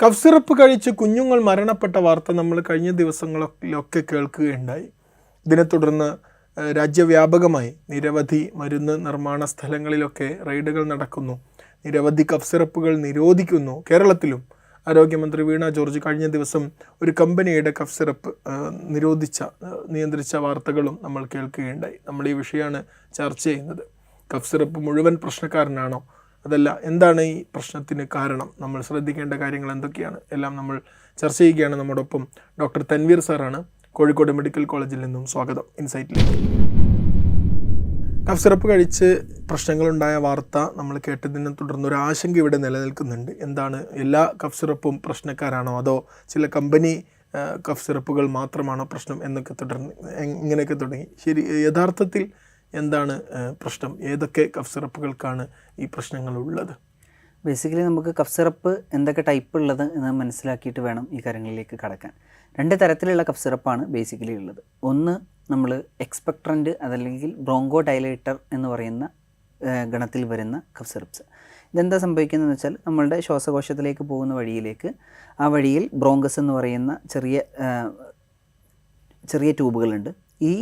Cough syrup കഴിച്ച് കുഞ്ഞുങ്ങൾ മരണപ്പെട്ട വാർത്ത നമ്മൾ കഴിഞ്ഞ ദിവസങ്ങളിലൊക്കെ കേൾക്കുകയുണ്ടായി. ഇതിനെ തുടർന്ന് രാജ്യവ്യാപകമായി നിരവധി മരുന്ന് നിർമ്മാണ സ്ഥലങ്ങളിലൊക്കെ റെയ്ഡുകൾ നടക്കുന്നു. നിരവധി കഫ് സിറപ്പുകൾ നിരോധിക്കുന്നു. കേരളത്തിലും ആരോഗ്യമന്ത്രി വീണ ജോർജ് കഴിഞ്ഞ ദിവസം ഒരു കമ്പനിയുടെ കഫ് സിറപ്പ് നിയന്ത്രിച്ച വാർത്തകളും നമ്മൾ കേൾക്കുകയുണ്ടായി. നമ്മൾ ഈ വിഷയമാണ് ചർച്ച ചെയ്യുന്നത്. കഫ് സിറപ്പ് മുഴുവൻ പ്രശ്നക്കാരനാണോ, അതല്ല എന്താണ് ഈ പ്രശ്നത്തിന് കാരണം, നമ്മൾ ശ്രദ്ധിക്കേണ്ട കാര്യങ്ങൾ എന്തൊക്കെയാണ്, എല്ലാം നമ്മൾ ചർച്ച ചെയ്യുകയാണ്. നമ്മോടൊപ്പം ഡോക്ടർ തൻവീർ സാറാണ്, കോഴിക്കോട് മെഡിക്കൽ കോളേജിൽ നിന്നും. സ്വാഗതം ഇൻസൈറ്റിലേക്ക്. കഫ് സിറപ്പ് കഴിച്ച് പ്രശ്നങ്ങളുണ്ടായ വാർത്ത നമ്മൾ കേട്ടതിനെ തുടർന്ന് ഒരു ആശങ്ക ഇവിടെ നിലനിൽക്കുന്നുണ്ട്. എന്താണ്, എല്ലാ കഫ് സിറപ്പും പ്രശ്നക്കാരാണോ, അതോ ചില കമ്പനി കഫ് സിറപ്പുകൾ മാത്രമാണോ പ്രശ്നം എന്നൊക്കെ ഇങ്ങനെയൊക്കെ തുടങ്ങി. ശരി, യഥാർത്ഥത്തിൽ എന്താണ് പ്രശ്നം? ഏതൊക്കെ കഫ് സിറപ്പുകൾക്കാണ് ഈ പ്രശ്നങ്ങളുള്ളത്? ബേസിക്കലി നമുക്ക് കഫ് സിറപ്പ് എന്തൊക്കെ ടൈപ്പ് ഉള്ളത് എന്ന് മനസ്സിലാക്കിയിട്ട് വേണം ഈ കാര്യങ്ങളിലേക്ക് കടക്കാൻ. രണ്ട് തരത്തിലുള്ള കഫ് സിറപ്പാണ് ബേസിക്കലി ഉള്ളത്. ഒന്ന് നമ്മൾ എക്സ്പെക്ട്രൻറ്റ്, അതല്ലെങ്കിൽ ബ്രോങ്കോ ഡൈലേറ്റർ എന്ന് പറയുന്ന ഗണത്തിൽ വരുന്ന കഫ് സിറപ്സ്. ഇതെന്താ സംഭവിക്കുന്നതെന്ന് വെച്ചാൽ, നമ്മളുടെ ശ്വാസകോശത്തിലേക്ക് പോകുന്ന വഴിയിലേക്ക്, ആ വഴിയിൽ ബ്രോങ്കസ് എന്ന് പറയുന്ന ചെറിയ ട്യൂബുകളുണ്ട്. ഈ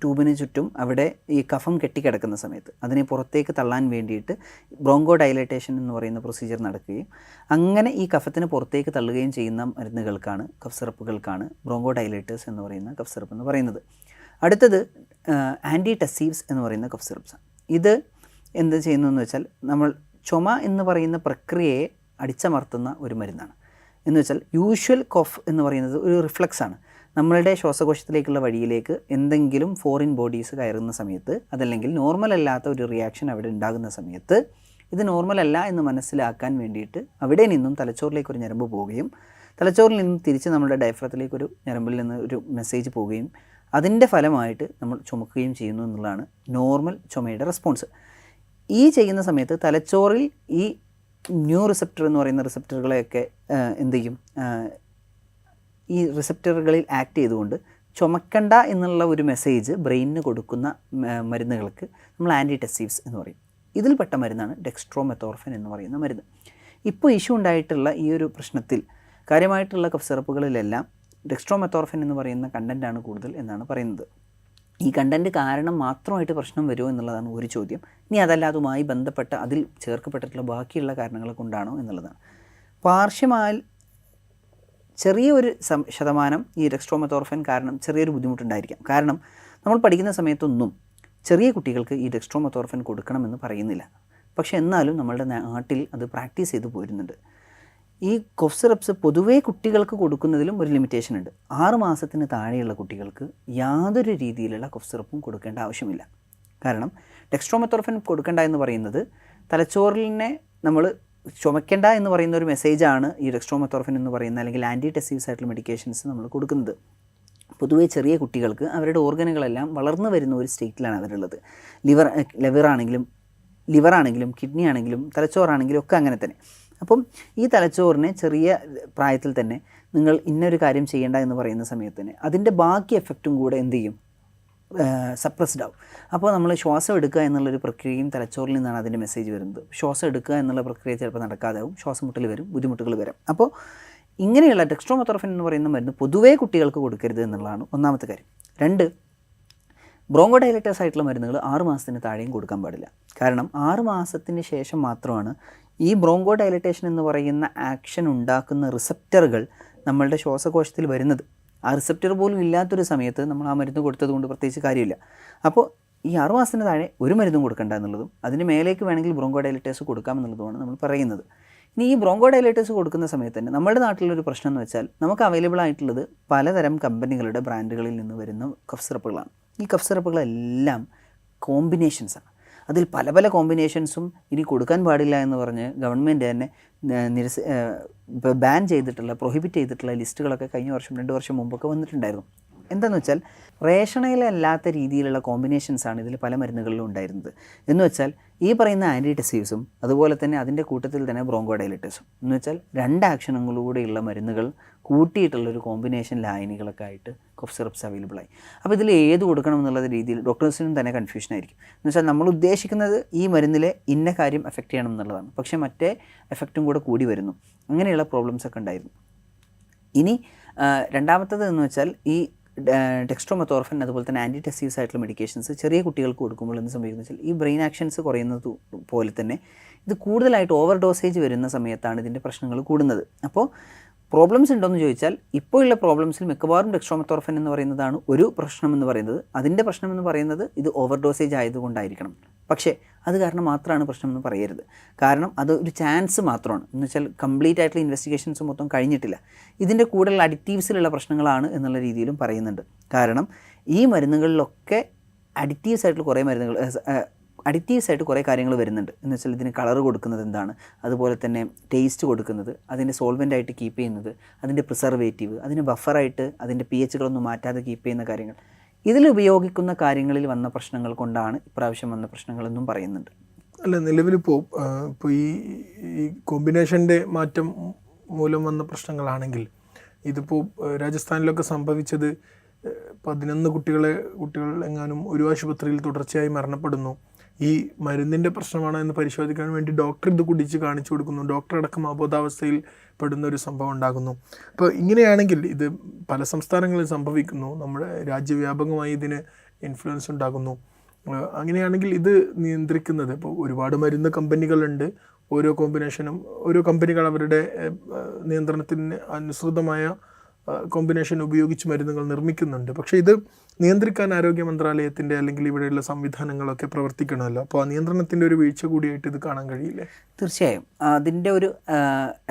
ട്യൂബിന് ചുറ്റും അവിടെ ഈ കഫം കെട്ടിക്കിടക്കുന്ന സമയത്ത് അതിനെ പുറത്തേക്ക് തള്ളാൻ വേണ്ടിയിട്ട് ബ്രോങ്കോ ഡൈലേറ്റേഷൻ എന്ന് പറയുന്ന പ്രൊസീജിയർ നടക്കുകയും അങ്ങനെ ഈ കഫത്തിന് പുറത്തേക്ക് തള്ളുകയും ചെയ്യുന്ന മരുന്നുകൾക്കാണ്, കഫ് സിറപ്പുകൾക്കാണ് ബ്രോങ്കോ ഡൈലേറ്റേഴ്സ് എന്ന് പറയുന്ന കഫ് സിറപ്പ് എന്ന് പറയുന്നത്. അടുത്തത് ആൻറ്റി ടെസീവ്സ് എന്ന് പറയുന്ന കഫ് സിറപ്സാണ്. ഇത് എന്ത് ചെയ്യുന്നതെന്ന് വെച്ചാൽ, നമ്മൾ ചുമ എന്ന് പറയുന്ന പ്രക്രിയയെ അടിച്ചമർത്തുന്ന ഒരു മരുന്നാണ്. എന്ന് വെച്ചാൽ യൂഷ്വൽ കോഫ് എന്ന് പറയുന്നത് ഒരു റിഫ്ലക്സാണ്. നമ്മളുടെ ശ്വാസകോശത്തിലേക്കുള്ള വഴിയിലേക്ക് എന്തെങ്കിലും ഫോറിൻ ബോഡീസ് കയറുന്ന സമയത്ത്, അതല്ലെങ്കിൽ നോർമൽ അല്ലാത്ത ഒരു റിയാക്ഷൻ അവിടെ ഉണ്ടാകുന്ന സമയത്ത്, ഇത് നോർമൽ അല്ല എന്ന് മനസ്സിലാക്കാൻ വേണ്ടിയിട്ട് അവിടെ നിന്നും തലച്ചോറിലേക്കൊരു ഞരമ്പ് പോവുകയും തലച്ചോറിൽ നിന്നും തിരിച്ച് നമ്മുടെ ഡയഫ്രത്തിലേക്കൊരു ഞരമ്പിൽ നിന്ന് ഒരു മെസ്സേജ് പോവുകയും അതിൻ്റെ ഫലമായിട്ട് നമ്മൾ ചുമക്കുകയും ചെയ്യുന്നു എന്നുള്ളതാണ് നോർമൽ ചുമയുടെ റെസ്പോൺസ്. ഈ ചെയ്യുന്ന സമയത്ത് തലച്ചോറിൽ ഈ ന്യൂ റിസപ്റ്റർ എന്ന് പറയുന്ന റിസപ്റ്ററുകളെയൊക്കെ എന്ത് ചെയ്യും, ഈ റിസപ്റ്ററുകളിൽ ആക്ട് ചെയ്തുകൊണ്ട് ചുമക്കണ്ട എന്നുള്ള ഒരു മെസ്സേജ് ബ്രെയിനിന് കൊടുക്കുന്ന മരുന്നുകൾക്ക് നമ്മൾ ആൻറ്റി ടെസീവ്സ് എന്ന് പറയും. ഇതിൽപ്പെട്ട മരുന്നാണ് ഡെക്സ്ട്രോമെത്തോർഫൻ എന്ന് പറയുന്ന മരുന്ന്. ഇപ്പോൾ ഇഷ്യൂ ഉണ്ടായിട്ടുള്ള ഈ ഒരു പ്രശ്നത്തിൽ കാര്യമായിട്ടുള്ള കഫ് സിറപ്പുകളിലെല്ലാം ഡെക്സ്ട്രോമെത്തോർഫൻ എന്ന് പറയുന്ന കണ്ടൻറ്റാണ് കൂടുതൽ എന്നാണ് പറയുന്നത്. ഈ കണ്ടൻറ്റ് കാരണം മാത്രമായിട്ട് പ്രശ്നം വരുമോ എന്നുള്ളതാണ് ഒരു ചോദ്യം. ഇനി അതല്ല, അതുമായി ബന്ധപ്പെട്ട അതിൽ ചേർക്കപ്പെട്ടിട്ടുള്ള ബാക്കിയുള്ള കാരണങ്ങൾ കൊണ്ടാണോ എന്നുള്ളതാണ്. പാർശ്വമായി ചെറിയൊരു ശതമാനം ഈ ഡെക്സ്ട്രോമെത്തോർഫൻ കാരണം ചെറിയൊരു ബുദ്ധിമുട്ടുണ്ടായിരിക്കാം. കാരണം നമ്മൾ പഠിക്കുന്ന സമയത്തൊന്നും ചെറിയ കുട്ടികൾക്ക് ഈ ഡെക്സ്ട്രോമെത്തോർഫൻ കൊടുക്കണമെന്ന് പറയുന്നില്ല. പക്ഷേ എന്നാലും നമ്മളുടെ നാട്ടിൽ അത് പ്രാക്ടീസ് ചെയ്ത് പോരുന്നുണ്ട്. ഈ കഫ് സിറപ്സ് പൊതുവേ കുട്ടികൾക്ക് കൊടുക്കുന്നതിലും ഒരു ലിമിറ്റേഷൻ ഉണ്ട്. 6 മാസത്തിന് താഴെയുള്ള കുട്ടികൾക്ക് യാതൊരു രീതിയിലുള്ള കഫ് സിറപ്പും കൊടുക്കേണ്ട ആവശ്യമില്ല. കാരണം ഡെക്സ്ട്രോമെത്തോർഫൻ കൊടുക്കേണ്ട എന്ന് പറയുന്നത് തലച്ചോറിനെ നമ്മൾ ചുമക്കേണ്ട എന്ന് പറയുന്ന ഒരു മെസ്സേജാണ് ഈ ഡെക്സ്ട്രോമെത്തോർഫൻ എന്ന് പറയുന്ന, അല്ലെങ്കിൽ ആൻറ്റി ടെസീവ്സ് ആയിട്ടുള്ള മെഡിക്കേഷൻസ് നമ്മൾ കൊടുക്കുന്നത്. പൊതുവേ ചെറിയ കുട്ടികൾക്ക് അവരുടെ ഓർഗനുകളെല്ലാം വളർന്നു വരുന്ന ഒരു സ്റ്റേറ്റിലാണ് അവരുള്ളത്. ലിവറാണെങ്കിലും കിഡ്നി ആണെങ്കിലും തലച്ചോറാണെങ്കിലും ഒക്കെ അങ്ങനെ തന്നെ. അപ്പം ഈ തലച്ചോറിനെ ചെറിയ പ്രായത്തിൽ തന്നെ നിങ്ങൾ ഇന്നൊരു കാര്യം ചെയ്യേണ്ട എന്ന് പറയുന്ന സമയത്ത് തന്നെ അതിൻ്റെ ബാക്കി എഫക്റ്റും കൂടെ എന്ത് ചെയ്യും, സപ്രസ്ഡ് ആവും. അപ്പോൾ നമ്മൾ ശ്വാസം എടുക്കുക എന്നുള്ളൊരു പ്രക്രിയയും തലച്ചോറിൽ നിന്നാണ് അതിൻ്റെ മെസ്സേജ് വരുന്നത്. ശ്വാസം എടുക്കുക എന്നുള്ള പ്രക്രിയ ചിലപ്പോൾ നടക്കാതാവും, ശ്വാസം മുട്ടൽ വരും, ബുദ്ധിമുട്ടുകൾ വരും. അപ്പോൾ ഇങ്ങനെയുള്ള ഡെക്സ്ട്രോമെത്തോർഫൻ എന്ന് പറയുന്ന മരുന്ന് പൊതുവേ കുട്ടികൾക്ക് കൊടുക്കരുത് എന്നുള്ളതാണ് ഒന്നാമത്തെ കാര്യം. 2, ബ്രോങ്കോ ഡൈലേറ്റേഴ്സ് ആയിട്ടുള്ള മരുന്നുകൾ 6 മാസത്തിന് താഴെയും കൊടുക്കാൻ പാടില്ല. കാരണം 6 മാസത്തിന് ശേഷം മാത്രമാണ് ഈ ബ്രോങ്കോ ഡൈലേറ്റേഷൻ എന്ന് പറയുന്ന ആക്ഷൻ ഉണ്ടാക്കുന്ന റിസപ്റ്ററുകൾ നമ്മളുടെ ശ്വാസകോശത്തിൽ വരുന്നത്. ആ റിസപ്റ്റർ പോലും ഇല്ലാത്തൊരു സമയത്ത് നമ്മൾ ആ മരുന്ന് കൊടുത്തത് കൊണ്ട് പ്രത്യേകിച്ച് കാര്യമില്ല. അപ്പോൾ ഈ 6 മാസത്തിന് താഴെ ഒരു മരുന്നും കൊടുക്കേണ്ട എന്നുള്ളതും അതിന് മേലേക്ക് വേണമെങ്കിൽ ബ്രോങ്കോ ഡൈലേറ്റേഴ്സ് കൊടുക്കാമെന്നുള്ളതുമാണ് നമ്മൾ പറയുന്നത്. ഇനി ഈ ബ്രോങ്കോ ഡൈലേറ്റേഴ്സ് കൊടുക്കുന്ന സമയത്ത് തന്നെ നമ്മുടെ നാട്ടിലൊരു പ്രശ്നം എന്ന് വെച്ചാൽ, നമുക്ക് അവൈലബിൾ ആയിട്ടുള്ളത് പലതരം കമ്പനികളുടെ ബ്രാൻഡുകളിൽ നിന്ന് വരുന്ന കഫ് സിറപ്പുകളാണ്. ഈ കഫ് സിറപ്പുകളെല്ലാം കോമ്പിനേഷൻസാണ്. അതിൽ പല കോമ്പിനേഷൻസും ഇനി കൊടുക്കാൻ പാടില്ല എന്ന് പറഞ്ഞ് ഗവൺമെൻറ് തന്നെ ബാൻ ചെയ്തിട്ടുള്ള, പ്രൊഹിബിറ്റ് ചെയ്തിട്ടുള്ള ലിസ്റ്റുകളൊക്കെ കഴിഞ്ഞ വർഷം 2 വർഷം മുമ്പൊക്കെ വന്നിട്ടുണ്ടായിരുന്നു. എന്താണെന്ന് വെച്ചാൽ, റേഷണലല്ലാത്ത രീതിയിലുള്ള കോമ്പിനേഷൻസാണ് ഇതിൽ പല മരുന്നുകളിലും ഉണ്ടായിരുന്നത്. എന്ന് വെച്ചാൽ ഈ പറയുന്ന ആൻറ്റിഡെസീവ്സും അതുപോലെ തന്നെ അതിൻ്റെ കൂട്ടത്തിൽ തന്നെ ബ്രോങ്കോഡൈലേറ്റേഴ്സും എന്ന് വെച്ചാൽ 2 ആക്ഷനുകളിലൂടെയുള്ള മരുന്നുകൾ കൂട്ടിയിട്ടുള്ളൊരു കോമ്പിനേഷൻ ലായനികളൊക്കെ ആയിട്ട് കോഫ് സിറപ്സ് അവൈലബിൾ ആയി. അപ്പോൾ ഇതിൽ ഏത് കൊടുക്കണം എന്നുള്ള രീതിയിൽ ഡോക്ടേഴ്സിനും തന്നെ കൺഫ്യൂഷൻ ആയിരിക്കും. എന്ന് വെച്ചാൽ നമ്മൾ ഉദ്ദേശിക്കുന്നത് ഈ മരുന്നിലെ ഇന്ന കാര്യം എഫക്റ്റ് ചെയ്യണം എന്നുള്ളതാണ്, പക്ഷേ മറ്റേ എഫക്റ്റും കൂടെ കൂടി വരുന്നു. അങ്ങനെയുള്ള പ്രോബ്ലംസ് ഒക്കെ ഉണ്ടായിരുന്നു. ഇനി രണ്ടാമത്തത് എന്ന് വെച്ചാൽ ഈ ഡെക്സ്ട്രോമെത്തോർഫൻ അതുപോലെ തന്നെ ആൻറ്റിഡെസീവ്സ് ആയിട്ടുള്ള മെഡിക്കേഷൻസ് ചെറിയ കുട്ടികൾക്ക് കൊടുക്കുമ്പോൾ എന്ത് സംഭവിക്കുന്നത് വെച്ചാൽ ഈ ബ്രെയിൻ ആക്ഷൻസ് കുറയുന്നത് പോലെ തന്നെ ഇത് കൂടുതലായിട്ട് ഓവർ ഡോസേജ് വരുന്ന സമയത്താണ് ഇതിൻ്റെ പ്രശ്നങ്ങൾ കൂടുന്നത്. അപ്പോൾ പ്രോബ്ലംസ് ഉണ്ടോയെന്ന് ചോദിച്ചാൽ ഇപ്പോൾ ഉള്ള പ്രോബ്ലംസിൽ മിക്കവാറും ഡെക്സ്ട്രോമെത്തോർഫൻ എന്ന് പറയുന്നതാണ് ഒരു പ്രശ്നം എന്ന് പറയുന്നത്. അതിൻ്റെ പ്രശ്നം എന്ന് പറയുന്നത് ഇത് ഓവർ ഡോസേജ് ആയതുകൊണ്ടായിരിക്കണം. പക്ഷേ അത് കാരണം മാത്രമാണ് പ്രശ്നം എന്ന് പറയരുത്. കാരണം അത് ഒരു ചാൻസ് മാത്രമാണ്. എന്ന് വെച്ചാൽ കംപ്ലീറ്റ് ആയിട്ടുള്ള ഇൻവെസ്റ്റിഗേഷൻസ് മൊത്തം കഴിഞ്ഞിട്ടില്ല. ഇതിൻ്റെ കൂടുതൽ അഡിക്റ്റീവ്സിലുള്ള പ്രശ്നങ്ങളാണ് എന്നുള്ള രീതിയിലും പറയുന്നുണ്ട്. കാരണം ഈ മരുന്നുകളിലൊക്കെ അഡിക്റ്റീവ്സ് ആയിട്ടുള്ള കുറേ മരുന്നുകൾ അഡിക്റ്റീവ്സ് ആയിട്ട് കുറേ കാര്യങ്ങൾ വരുന്നുണ്ട്. എന്ന് വെച്ചാൽ ഇതിന് കളർ കൊടുക്കുന്നത് എന്താണ്, അതുപോലെ തന്നെ ടേസ്റ്റ് കൊടുക്കുന്നത്, അതിൻ്റെ സോൾവെൻ്റായിട്ട് കീപ്പ് ചെയ്യുന്നത്, അതിൻ്റെ പ്രിസർവേറ്റീവ്, അതിന് ബഫറായിട്ട് അതിൻ്റെ pHകളൊന്നും മാറ്റാതെ കീപ്പ് ചെയ്യുന്ന കാര്യങ്ങൾ, ഇതിൽ ഉപയോഗിക്കുന്ന കാര്യങ്ങളിൽ വന്ന പ്രശ്നങ്ങൾ കൊണ്ടാണ് ഇപ്രാവശ്യം വന്ന പ്രശ്നങ്ങളെന്നും പറയുന്നുണ്ട്. അല്ല, നിലവിലിപ്പോൾ ഈ കോമ്പിനേഷൻ്റെ മാറ്റം മൂലം വന്ന പ്രശ്നങ്ങളാണെങ്കിൽ ഇതിപ്പോൾ രാജസ്ഥാനിലൊക്കെ സംഭവിച്ചത് 11 കുട്ടികൾ എങ്ങാനും ഒരു ആശുപത്രിയിൽ തുടർച്ചയായി മരണപ്പെടുന്നു. ഈ മരുന്നിൻ്റെ പ്രശ്നമാണോ എന്ന് പരിശോധിക്കാൻ വേണ്ടി ഡോക്ടർ ഇത് കുടിച്ച് കാണിച്ചു കൊടുക്കുന്നു. ഡോക്ടർ അടക്കം അബോധാവസ്ഥയിൽ പെടുന്ന ഒരു സംഭവം ഉണ്ടാകുന്നു. അപ്പോൾ ഇങ്ങനെയാണെങ്കിൽ ഇത് പല സംസ്ഥാനങ്ങളിൽ സംഭവിക്കുന്നു. നമ്മുടെ രാജ്യവ്യാപകമായി ഇതിന് ഇൻഫ്ലുവൻസ് ഉണ്ടാകുന്നു. അങ്ങനെയാണെങ്കിൽ ഇത് നിയന്ത്രിക്കുന്നത് ഇപ്പോൾ ഒരുപാട് മരുന്ന് കമ്പനികളുണ്ട്. ഓരോ കോമ്പിനേഷനും ഓരോ കമ്പനികൾ അവരുടെ നിയന്ത്രണത്തിന് അനുസൃതമായ കോമ്പിനേഷൻ ഉപയോഗിച്ച് മരുന്നുകൾ നിർമ്മിക്കുന്നുണ്ട്. പക്ഷേ ഇത് നിയന്ത്രിക്കാൻ ആരോഗ്യ മന്ത്രാലയത്തിൻ്റെ അല്ലെങ്കിൽ ഇവിടെയുള്ള സംവിധാനങ്ങളൊക്കെ പ്രവർത്തിക്കണമല്ലോ. അപ്പോൾ ആ നിയന്ത്രണത്തിൻ്റെ ഒരു വീഴ്ച കൂടിയായിട്ട് ഇത് കാണാൻ കഴിയില്ലേ? തീർച്ചയായും അതിൻ്റെ ഒരു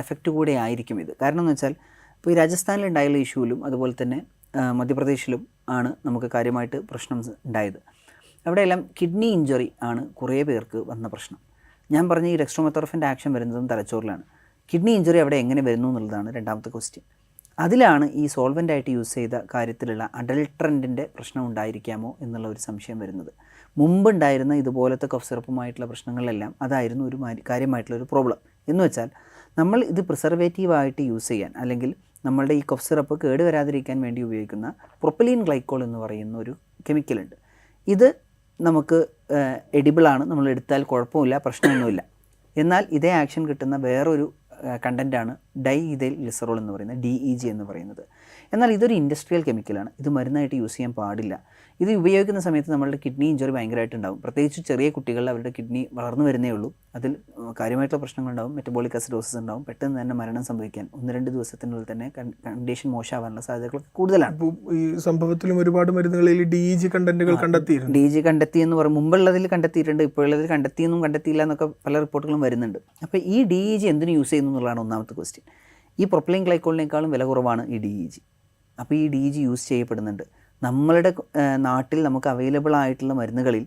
എഫക്റ്റ് കൂടെ ആയിരിക്കും ഇത്. കാരണം എന്ന് വെച്ചാൽ ഇപ്പോൾ ഈ രാജസ്ഥാനിലുണ്ടായുള്ള ഇഷ്യൂവിലും അതുപോലെ തന്നെ മധ്യപ്രദേശിലും ആണ് നമുക്ക് കാര്യമായിട്ട് പ്രശ്നം ഉണ്ടായത്. അവിടെയെല്ലാം കിഡ്നി ഇഞ്ചുറി ആണ് കുറേ പേർക്ക് വന്ന പ്രശ്നം. ഞാൻ പറഞ്ഞ ഈ ഡെക്സ്ട്രോമെത്തോർഫൻ്റെ ആക്ഷൻ വരുന്നതും തലച്ചോറിലാണ്. കിഡ്നി ഇഞ്ചുറി അവിടെ എങ്ങനെ വരുന്നു എന്നുള്ളതാണ് രണ്ടാമത്തെ ക്വസ്റ്റ്യൻ. അതിലാണ് ഈ സോൾവെൻ്റായിട്ട് യൂസ് ചെയ്ത കാര്യത്തിലുള്ള അഡൾട്രൻറ്റിൻ്റെ പ്രശ്നം ഉണ്ടായിരിക്കാമോ എന്നുള്ള ഒരു സംശയം വരുന്നത്. മുമ്പുണ്ടായിരുന്ന ഇതുപോലത്തെ കഫ് സിറപ്പുമായിട്ടുള്ള പ്രശ്നങ്ങളിലെല്ലാം അതായിരുന്നു ഒരു കാര്യമായിട്ടുള്ളൊരു പ്രോബ്ലം. എന്ന് വെച്ചാൽ നമ്മൾ ഇത് പ്രിസർവേറ്റീവായിട്ട് യൂസ് ചെയ്യാൻ അല്ലെങ്കിൽ നമ്മളുടെ ഈ കഫ് സിറപ്പ് കേടുവരാതിരിക്കാൻ വേണ്ടി ഉപയോഗിക്കുന്ന പ്രൊപ്പലീൻ ഗ്ലൈക്കോൾ എന്ന് പറയുന്ന ഒരു കെമിക്കലുണ്ട്. ഇത് നമുക്ക് എഡിബിളാണ്, നമ്മൾ എടുത്താൽ കുഴപ്പമില്ല, പ്രശ്നമൊന്നുമില്ല. എന്നാൽ ഇതേ ആക്ഷൻ കിട്ടുന്ന വേറൊരു കണ്ടൻറ്റാണ് ഡൈഇഥൈൽ ഗ്ലിസറോൾ എന്ന് പറയുന്നത്, DEG എന്ന് പറയുന്നത്. എന്നാൽ ഇതൊരു ഇൻഡസ്ട്രിയൽ കെമിക്കലാണ്. ഇത് മരുന്നായിട്ട് യൂസ് ചെയ്യാൻ പാടില്ല. ഇത് ഉപയോഗിക്കുന്ന സമയത്ത് നമ്മളുടെ കിഡ്നി ഇഞ്ചുറി ഭയങ്കരമായിട്ടുണ്ടാകും. പ്രത്യേകിച്ച് ചെറിയ കുട്ടികളിൽ അവരുടെ കിഡ്നി വളർന്നു വരുന്നേ ഉള്ളൂ. അതിൽ കാര്യമായിട്ടുള്ള പ്രശ്നങ്ങളുണ്ടാകും. മെറ്റബോളിക് അസിഡോസിസ് ഉണ്ടാകും. പെട്ടെന്ന് തന്നെ മരണം സംഭവിക്കാൻ 1-2 ദിവസത്തിനുള്ളിൽ തന്നെ കണ്ടീഷൻ മോശമാവാനുള്ള സാധ്യതകളൊക്കെ കൂടുതലാണ്. ഈ സംഭവത്തിലും ഒരുപാട് മരുന്നുകളിൽ DEG കണ്ടന്റുകൾ കണ്ടെത്തിയിട്ടുണ്ട്. DEG കണ്ടെത്തി എന്ന് പറയും, മുമ്പുള്ളതിൽ കണ്ടെത്തിയിട്ടുണ്ട്, ഇപ്പോഴുള്ളതിൽ കണ്ടെത്തിയെന്നും കണ്ടെത്തിയില്ല എന്നൊക്കെ പല റിപ്പോർട്ടുകളും വരുന്നുണ്ട്. അപ്പോൾ ഈ DEG എന്തിനു യൂസ് ചെയ്യുന്നു എന്നുള്ളതാണ് ഒന്നാമത്തെ ക്വസ്റ്റ്യൻ. ഈ പ്രൊപ്പലൈൻ ഗ്ലൈക്കോളിനേക്കാളും വില കുറവാണ് ഈ DEG. അപ്പോൾ ഈ DEG യൂസ് ചെയ്യപ്പെടുന്നുണ്ട്. നമ്മളുടെ നാട്ടിൽ നമുക്ക് അവൈലബിൾ ആയിട്ടുള്ള മരുന്നുകളിൽ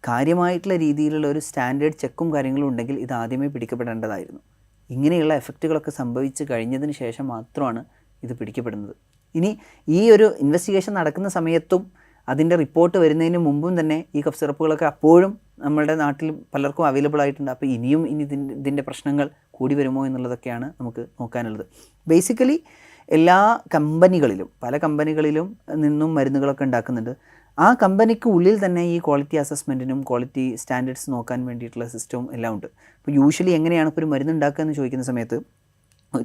കാര്യമായിട്ടുള്ള രീതിയിലുള്ള ഒരു സ്റ്റാൻഡേർഡ് ചെക്കും കാര്യങ്ങളും ഉണ്ടെങ്കിൽ ഇത് ആദ്യമേ പിടിക്കപ്പെടേണ്ടതായിരുന്നു. ഇങ്ങനെയുള്ള എഫക്റ്റുകളൊക്കെ സംഭവിച്ച് കഴിഞ്ഞതിന് ശേഷം മാത്രമാണ് ഇത് പിടിക്കപ്പെടുന്നത്. ഇനി ഈ ഒരു ഇൻവെസ്റ്റിഗേഷൻ നടക്കുന്ന സമയത്തും അതിൻ്റെ റിപ്പോർട്ട് വരുന്നതിന് മുമ്പും തന്നെ ഈ കഫ് സിറപ്പുകളൊക്കെ അപ്പോഴും നമ്മളുടെ നാട്ടിൽ പലർക്കും അവൈലബിൾ ആയിട്ടുണ്ട്. അപ്പോൾ ഇനിയും ഇതിൻ്റെ പ്രശ്നങ്ങൾ കൂടി വരുമോ എന്നുള്ളതൊക്കെയാണ് നമുക്ക് നോക്കാനുള്ളത്. ബേസിക്കലി എല്ലാ കമ്പനികളിലും പല കമ്പനികളിലും നിന്നും മരുന്നുകളൊക്കെ ഉണ്ടാക്കുന്നുണ്ട്. ആ കമ്പനിക്ക് ഉള്ളിൽ തന്നെ ഈ ക്വാളിറ്റി അസസ്മെൻറ്റിനും ക്വാളിറ്റി സ്റ്റാൻഡേർഡ്സ് നോക്കാൻ വേണ്ടിയിട്ടുള്ള സിസ്റ്റവും എല്ലാം ഉണ്ട്. ഇപ്പോൾ യൂഷ്വലി എങ്ങനെയാണ് ഇപ്പോൾ ഒരു മരുന്ന് ഉണ്ടാക്കുക എന്ന് ചോദിക്കുന്ന സമയത്ത്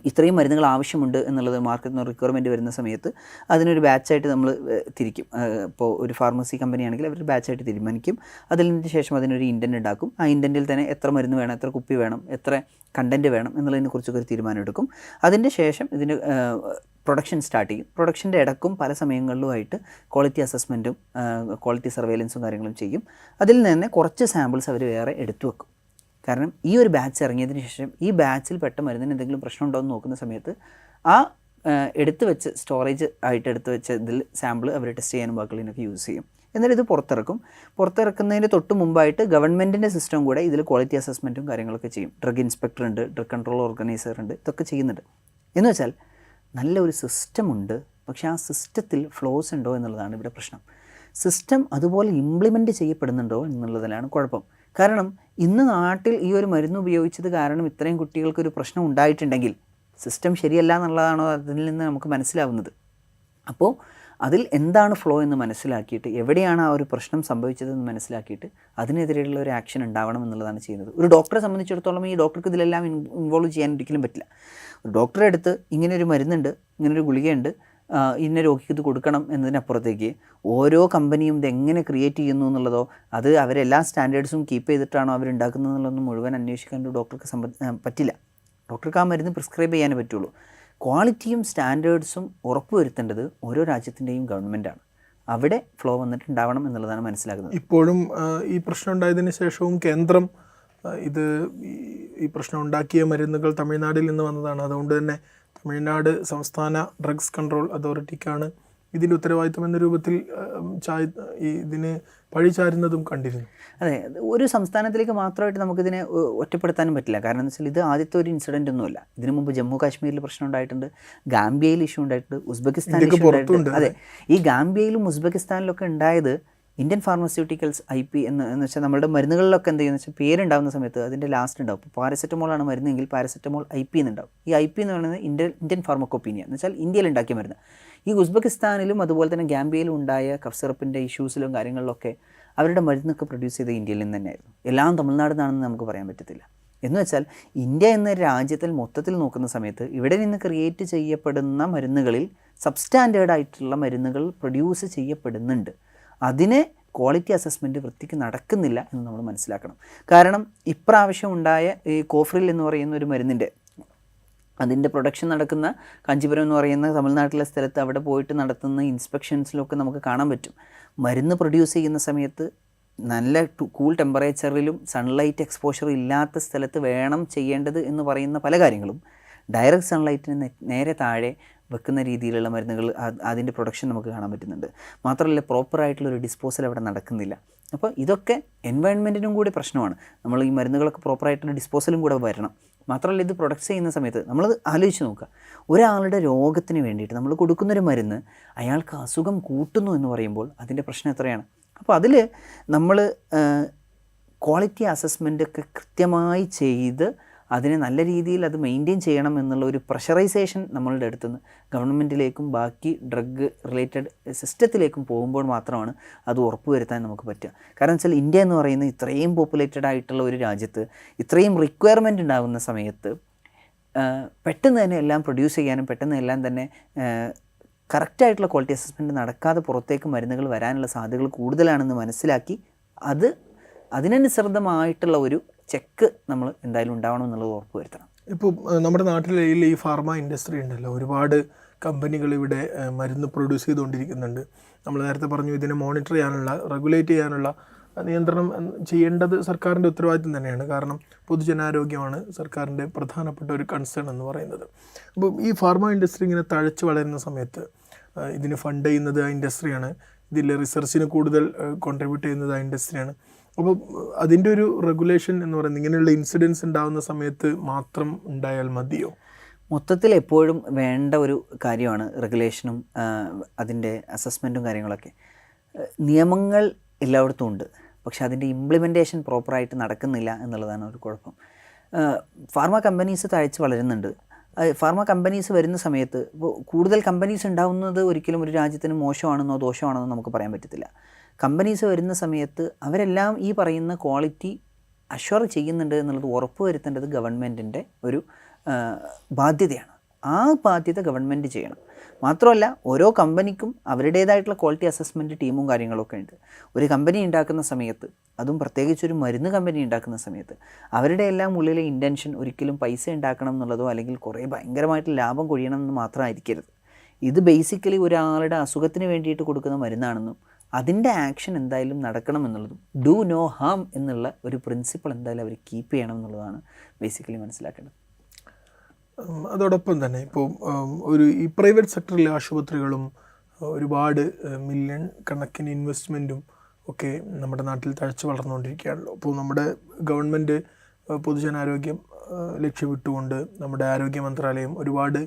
ഇത്രയും മരുന്നുകൾ ആവശ്യമുണ്ട് എന്നുള്ളത് മാർക്കറ്റിൽ നിന്ന് റിക്വയർമെൻറ്റ് വരുന്ന സമയത്ത് അതിനൊരു ബാച്ചായിട്ട് നമ്മൾ തിരിക്കും. ഇപ്പോൾ ഒരു ഫാർമസി കമ്പനിയാണെങ്കിൽ അവർ ബാച്ചായിട്ട് തീരുമാനിക്കും. അതിന് ശേഷം അതിനൊരു ഇൻഡൻറ്റ് ഉണ്ടാക്കും. ആ ഇൻഡൻറ്റിൽ തന്നെ എത്ര മരുന്ന് വേണം, എത്ര കുപ്പി വേണം, എത്ര കണ്ടൻറ്റ് വേണം എന്നുള്ളതിനെക്കുറിച്ചൊക്കെ ഒരു തീരുമാനം എടുക്കും. അതിൻ്റെ ശേഷം ഇതിൻ്റെ പ്രൊഡക്ഷൻ സ്റ്റാർട്ട് ചെയ്യും. പ്രൊഡക്ഷൻ്റെ ഇടക്കും പല സമയങ്ങളിലുമായിട്ട് ക്വാളിറ്റി അസസ്മെൻറ്റും ക്വാളിറ്റി സർവൈലൻസും കാര്യങ്ങളും ചെയ്യും. അതിൽ നിന്ന് തന്നെ കുറച്ച് സാമ്പിൾസ് അവർ വേറെ എടുത്തു വെക്കും. കാരണം ഈ ഒരു ബാച്ച് ഇറങ്ങിയതിന് ശേഷം ഈ ബാച്ചിൽ പെട്ട മരുന്നിന് എന്തെങ്കിലും പ്രശ്നം ഉണ്ടോ എന്ന് നോക്കുന്ന സമയത്ത് ആ എടുത്തു വെച്ച് സ്റ്റോറേജ് ആയിട്ട് എടുത്തു വെച്ച ഇതിൽ സാമ്പിൾ അവർ ടെസ്റ്റ് ചെയ്യാനും ബാക്കിയുള്ളതിനൊക്കെ യൂസ് ചെയ്യും. എന്നിട്ട് ഇത് പുറത്തിറക്കും. പുറത്തിറക്കുന്നതിന് തൊട്ട് മുമ്പായിട്ട് ഗവൺമെൻറ്റിൻ്റെ സിസ്റ്റം കൂടെ ഇതിൽ ക്വാളിറ്റി അസസ്മെൻറ്റും കാര്യങ്ങളൊക്കെ ചെയ്യും. ഡ്രഗ് ഇൻസ്പെക്ടർ ഉണ്ട്, ഡ്രഗ് കൺട്രോൾ ഓർഗനൈസർ ഉണ്ട്, ഇതൊക്കെ ചെയ്യുന്നുണ്ട്. എന്ന് വെച്ചാൽ നല്ലൊരു സിസ്റ്റമുണ്ട്, പക്ഷേ ആ സിസ്റ്റത്തിൽ ഫ്ലോസ് ഉണ്ടോ എന്നുള്ളതാണ് ഇവിടെ പ്രശ്നം. സിസ്റ്റം അതുപോലെ ഇംപ്ലിമെൻറ്റ് ചെയ്യപ്പെടുന്നുണ്ടോ എന്നുള്ളതിലാണ് കുഴപ്പം. കാരണം ഇന്ന് നാട്ടിൽ ഈ ഒരു മരുന്ന് ഉപയോഗിച്ചത് കാരണം ഇത്രയും കുട്ടികൾക്കൊരു പ്രശ്നം ഉണ്ടായിട്ടുണ്ടെങ്കിൽ സിസ്റ്റം ശരിയല്ല എന്നുള്ളതാണോ അതിൽ നിന്ന് നമുക്ക് മനസ്സിലാവുന്നത്. അപ്പോൾ അതിൽ എന്താണ് ഫ്ലോ എന്ന് മനസ്സിലാക്കിയിട്ട് എവിടെയാണ് ആ ഒരു പ്രശ്നം സംഭവിച്ചതെന്ന് മനസ്സിലാക്കിയിട്ട് അതിനെതിരെയുള്ള ഒരു ആക്ഷൻ ഉണ്ടാവണം എന്നുള്ളതാണ് ചെയ്യുന്നത്. ഒരു ഡോക്ടറെ സംബന്ധിച്ചിടത്തോളം ഈ ഡോക്ടർക്ക് ഇതിലെല്ലാം ഇൻവോൾവ് ചെയ്യാൻ ഒരിക്കലും പറ്റില്ല. ഒരു ഡോക്ടറെ അടുത്ത് ഇങ്ങനൊരു മരുന്നുണ്ട്, ഇങ്ങനൊരു ഗുളികയുണ്ട്, ഇന്ന രോഗിക്ക് ഇത് കൊടുക്കണം എന്നതിനപ്പുറത്തേക്ക് ഓരോ കമ്പനിയും ഇത് എങ്ങനെ ക്രിയേറ്റ് ചെയ്യുന്നു എന്നുള്ളതോ അത് അവരെല്ലാ സ്റ്റാൻഡേർഡ്സും കീപ്പ് ചെയ്തിട്ടാണോ അവരുണ്ടാക്കുന്നത് എന്നുള്ളതൊന്നും മുഴുവൻ അന്വേഷിക്കാൻ ഒരു ഡോക്ടർക്ക് പറ്റില്ല. ഡോക്ടർക്ക് ആ മരുന്ന് പ്രിസ്ക്രൈബ് ചെയ്യാനേ പറ്റുള്ളൂ. ക്വാളിറ്റിയും സ്റ്റാൻഡേർഡ്സും ഉറപ്പുവരുത്തേണ്ടത് ഓരോ രാജ്യത്തിൻ്റെയും ഗവൺമെൻറ്റാണ്. അവിടെ ഫ്ലോ വന്നിട്ടുണ്ടാവണം എന്നുള്ളതാണ് മനസ്സിലാക്കുന്നത്. ഇപ്പോഴും ഈ പ്രശ്നം ഉണ്ടായതിന് ശേഷവും കേന്ദ്രം ഇത് ഈ പ്രശ്നം ഉണ്ടാക്കിയ മരുന്നുകൾ തമിഴ്നാട്ടിൽ നിന്ന് വന്നതാണ്. അതുകൊണ്ട് തന്നെ തമിഴ്നാട് സംസ്ഥാന ഡ്രഗ്സ് കൺട്രോൾ അതോറിറ്റിക്കാണ് ഇതിൻ്റെ ഉത്തരവാദിത്തം എന്ന രൂപത്തിൽ ഇതിന് പഴിചാരുന്നതും കണ്ടിരുന്നു. അതെ, ഒരു സംസ്ഥാനത്തിലേക്ക് മാത്രമായിട്ട് നമുക്കിതിനെ ഒറ്റപ്പെടുത്താനും പറ്റില്ല. കാരണം എന്ന് വെച്ചാൽ ഇത് ആദ്യത്തെ ഒരു ഇൻസിഡൻ്റ് ഒന്നുമല്ല. ഇതിനു മുമ്പ് ജമ്മു കാശ്മീരിൽ പ്രശ്നം ഉണ്ടായിട്ടുണ്ട്, ഗാംബിയയിൽ ഇഷ്യൂ ഉണ്ടായിട്ടുണ്ട്, ഉസ്ബെക്കിസ്ഥാനിൽ ഇഷ്യൂ ഉണ്ടായിട്ടുണ്ട്. അതെ, ഈ ഗാംബിയയിലും ഉസ്ബെക്കിസ്ഥാനിലൊക്കെ ഉണ്ടായത് ഇന്ത്യൻ ഫാർമസ്യൂട്ടിക്കൽസ് IP എന്ന് വെച്ചാൽ നമ്മുടെ മരുന്നുകളിലൊക്കെ എന്ത് ചെയ്യുന്നത് വെച്ചാൽ പേരുണ്ടാകുന്ന സമയത്ത് അതിൻ്റെ ലാസ്റ്റ് ഉണ്ടാവും. ഇപ്പോൾ പാരസെറ്റമോളാണ് മരുന്നെങ്കിൽ പാരസെറ്റമോൾ IP എന്നുണ്ടാവും. ഈ IP എന്ന് പറയുന്നത് ഇന്ത്യൻ ഫാർമക്കോപ്പീനിയ എന്ന് വെച്ചാൽ ഇന്ത്യയിൽ ഉണ്ടാക്കിയ മരുന്ന്. ഈ ഉസ്ബെക്കിസ്ഥാനിലും അതുപോലെ തന്നെ ഗാംബിയയിലും ഉണ്ടായ കഫ് സിറപ്പിൻ്റെ ഇഷ്യൂസിലും കാര്യങ്ങളിലൊക്കെ അവരുടെ മരുന്നൊക്കെ പ്രൊഡ്യൂസ് ചെയ്ത ഇന്ത്യയിൽ നിന്ന് തന്നെയായിരുന്നു. എല്ലാം തമിഴ്നാട് നിന്നാണെന്ന് നമുക്ക് പറയാൻ പറ്റത്തില്ല. എന്ന് വെച്ചാൽ ഇന്ത്യ എന്ന രാജ്യത്തിൽ മൊത്തത്തിൽ നോക്കുന്ന സമയത്ത് ഇവിടെ നിന്ന് ക്രിയേറ്റ് ചെയ്യപ്പെടുന്ന മരുന്നുകളിൽ സബ്സ്റ്റാൻഡേർഡ് ആയിട്ടുള്ള മരുന്നുകൾ പ്രൊഡ്യൂസ് ചെയ്യപ്പെടുന്നുണ്ട്. അതിനെ ക്വാളിറ്റി അസസ്മെൻറ്റ് വൃത്തിക്ക് നടക്കുന്നില്ല എന്ന് നമ്മൾ മനസ്സിലാക്കണം. കാരണം ഇപ്രാവശ്യം ഉണ്ടായ ഈ കോഫ്രിൽ എന്ന് പറയുന്ന ഒരു മരുന്നിൻ്റെ അതിൻ്റെ പ്രൊഡക്ഷൻ നടക്കുന്ന കാഞ്ചീപുരം എന്ന് പറയുന്ന തമിഴ്നാട്ടിലെ സ്ഥലത്ത് അവിടെ പോയിട്ട് നടത്തുന്ന ഇൻസ്പെക്ഷൻസിലൊക്കെ നമുക്ക് കാണാൻ പറ്റും. മരുന്ന് പ്രൊഡ്യൂസ് ചെയ്യുന്ന സമയത്ത് നല്ല കൂൾ ടെമ്പറേച്ചറിലും സൺലൈറ്റ് എക്സ്പോഷർ ഇല്ലാത്ത സ്ഥലത്ത് വേണം ചെയ്യേണ്ടത് എന്ന് പറയുന്ന പല കാര്യങ്ങളും ഡയറക്റ്റ് സൺലൈറ്റിന് നേരെ താഴെ വെക്കുന്ന രീതിയിലുള്ള മരുന്നുകൾ അതിൻ്റെ പ്രൊഡക്ഷൻ നമുക്ക് കാണാൻ പറ്റുന്നുണ്ട്. മാത്രമല്ല പ്രോപ്പറായിട്ടുള്ളൊരു ഡിസ്പോസൽ അവിടെ നടക്കുന്നില്ല. അപ്പോൾ ഇതൊക്കെ എൻവയൺമെൻറ്റിനും കൂടി പ്രശ്നമാണ്. നമ്മൾ ഈ മരുന്നുകളൊക്കെ പ്രോപ്പറായിട്ടുള്ള ഡിസ്പോസലും കൂടെ വരണം. മാത്രമല്ല ഇത് പ്രൊഡക്ട്സ് ചെയ്യുന്ന സമയത്ത് നമ്മളത് ആലോചിച്ച് നോക്കുക. ഒരാളുടെ രോഗത്തിന് വേണ്ടിയിട്ട് നമ്മൾ കൊടുക്കുന്നൊരു മരുന്ന് അയാൾക്ക് അസുഖം കൂട്ടുന്നു എന്ന് പറയുമ്പോൾ അതിൻ്റെ പ്രശ്നം എത്രയാണ്? അപ്പോൾ അതിൽ നമ്മൾ ക്വാളിറ്റി അസസ്മെൻ്റൊക്കെ കൃത്യമായി ചെയ്ത് അതിനെ നല്ല രീതിയിൽ അത് മെയിൻറ്റെയിൻ ചെയ്യണം എന്നുള്ള ഒരു പ്രഷറൈസേഷൻ നമ്മളുടെ അടുത്തുനിന്ന് ഗവൺമെൻറ്റിലേക്കും ബാക്കി ഡ്രഗ് റിലേറ്റഡ് സിസ്റ്റത്തിലേക്കും പോകുമ്പോൾ മാത്രമാണ് അത് ഉറപ്പുവരുത്താൻ നമുക്ക് പറ്റുക. കാരണം വെച്ചാൽ ഇന്ത്യ എന്ന് പറയുന്ന ഇത്രയും പോപ്പുലേറ്റഡ് ആയിട്ടുള്ള ഒരു രാജ്യത്ത് ഇത്രയും റിക്വയർമെൻറ്റ് ഉണ്ടാകുന്ന സമയത്ത് പെട്ടെന്ന് തന്നെ എല്ലാം പ്രൊഡ്യൂസ് ചെയ്യാനും പെട്ടെന്ന് എല്ലാം തന്നെ കറക്റ്റായിട്ടുള്ള ക്വാളിറ്റി അസസ്മെൻറ്റ് നടക്കാതെ പുറത്തേക്ക് മരുന്നുകൾ വരാനുള്ള സാധ്യതകൾ കൂടുതലാണെന്ന് മനസ്സിലാക്കി അതിനനുസൃതമായിട്ടുള്ള ഒരു ചെക്ക് നമ്മൾ എന്തായാലും ഉണ്ടാവണം എന്നുള്ളത് ഉറപ്പ് വരുത്തണം. ഇപ്പോൾ നമ്മുടെ നാട്ടിലെ ഈ ഫാർമ ഇൻഡസ്ട്രി ഉണ്ടല്ലോ, ഒരുപാട് കമ്പനികൾ ഇവിടെ മരുന്ന് പ്രൊഡ്യൂസ് ചെയ്തുകൊണ്ടിരിക്കുന്നുണ്ട്. നമ്മൾ നേരത്തെ പറഞ്ഞു ഇതിനെ മോണിറ്റർ ചെയ്യാനുള്ള റെഗുലേറ്റ് ചെയ്യാനുള്ള നിയന്ത്രണം ചെയ്യേണ്ടത് സർക്കാരിൻ്റെ ഉത്തരവാദിത്വം തന്നെയാണ്. കാരണം പൊതുജനാരോഗ്യമാണ് സർക്കാരിൻ്റെ പ്രധാനപ്പെട്ട ഒരു കൺസേൺ എന്ന് പറയുന്നത്. അപ്പോൾ ഈ ഫാർമ ഇൻഡസ്ട്രി ഇങ്ങനെ തഴച്ച് വളരുന്ന സമയത്ത് ഇതിന് ഫണ്ട് ചെയ്യുന്നത് ആ ഇൻഡസ്ട്രിയാണ്, ഇതിൽ റിസർച്ചിന് കൂടുതൽ കോൺട്രിബ്യൂട്ട് ചെയ്യുന്നത് ആ ഇൻഡസ്ട്രിയാണ്. അപ്പോൾ അതിൻ്റെ ഒരു റെഗുലേഷൻ എന്ന് പറയുന്നത് ഇങ്ങനെയുള്ള ഇൻസിഡൻസ് ഉണ്ടാകുന്ന സമയത്ത് മാത്രം ഉണ്ടായാൽ മതിയോ? മൊത്തത്തിൽ എപ്പോഴും വേണ്ട ഒരു കാര്യമാണ് റെഗുലേഷനും അതിൻ്റെ അസസ്മെൻറ്റും കാര്യങ്ങളൊക്കെ. നിയമങ്ങൾ എല്ലായിടത്തും ഉണ്ട്, പക്ഷെ അതിൻ്റെ ഇംപ്ലിമെൻറ്റേഷൻ പ്രോപ്പറായിട്ട് നടക്കുന്നില്ല എന്നുള്ളതാണ് ഒരു കുഴപ്പം. ഫാർമ കമ്പനീസ് തഴച്ച് വളരുന്നുണ്ട്. ഫാർമ കമ്പനീസ് വരുന്ന സമയത്ത് ഇപ്പോൾ കൂടുതൽ കമ്പനീസ് ഉണ്ടാകുന്നത് ഒരിക്കലും ഒരു രാജ്യത്തിന് മോശമാണെന്നോ ദോഷമാണെന്നോ നമുക്ക് പറയാൻ പറ്റത്തില്ല. കമ്പനീസ് വരുന്ന സമയത്ത് അവരെല്ലാം ഈ പറയുന്ന ക്വാളിറ്റി അഷ്വർ ചെയ്യുന്നുണ്ട് എന്നുള്ളത് ഉറപ്പ് വരുത്തേണ്ടത് ഗവൺമെൻറ്റിൻ്റെ ഒരു ബാധ്യതയാണ്. ആ ബാധ്യത ഗവൺമെൻറ് ചെയ്യണം. മാത്രമല്ല ഓരോ കമ്പനിക്കും അവരുടേതായിട്ടുള്ള ക്വാളിറ്റി അസസ്മെൻറ്റ് ടീമും കാര്യങ്ങളൊക്കെ ഉണ്ട്. ഒരു കമ്പനി ഉണ്ടാക്കുന്ന സമയത്ത്, അതും പ്രത്യേകിച്ചൊരു മരുന്ന് കമ്പനി ഉണ്ടാക്കുന്ന സമയത്ത് അവരുടെ എല്ലാം ഉള്ളിലെ ഇൻറ്റൻഷൻ ഒരിക്കലും പൈസ ഉണ്ടാക്കണം എന്നുള്ളതോ അല്ലെങ്കിൽ കുറേ ഭയങ്കരമായിട്ട് ലാഭം കൊഴിയണം എന്ന് മാത്രമായിരിക്കരുത്. ഇത് ബേസിക്കലി ഒരാളുടെ അസുഖത്തിന് വേണ്ടിയിട്ട് കൊടുക്കുന്ന മരുന്നാണെന്നും അതിൻ്റെ ആക്ഷൻ എന്തായാലും നടക്കണം എന്നുള്ളതും ഡു നോ ഹാം എന്നുള്ള ഒരു പ്രിൻസിപ്പിൾ എന്തായാലും അവർ കീപ്പ് ചെയ്യണം എന്നുള്ളതാണ് ബേസിക്കലി മനസ്സിലാക്കേണ്ടത്. അതോടൊപ്പം തന്നെ ഇപ്പോൾ ഈ പ്രൈവറ്റ് സെക്ടറിലെ ആശുപത്രികളും ഒരുപാട് മില്യൺ കണക്കിന് ഇൻവെസ്റ്റ്മെൻറ്റും ഒക്കെ നമ്മുടെ നാട്ടിൽ തഴച്ചു വളർന്നുകൊണ്ടിരിക്കുകയാണല്ലോ. അപ്പോൾ നമ്മുടെ ഗവൺമെൻറ് പൊതുജനാരോഗ്യം ലക്ഷ്യമിട്ടുകൊണ്ട് നമ്മുടെ ആരോഗ്യ മന്ത്രാലയം ഒരുപാട്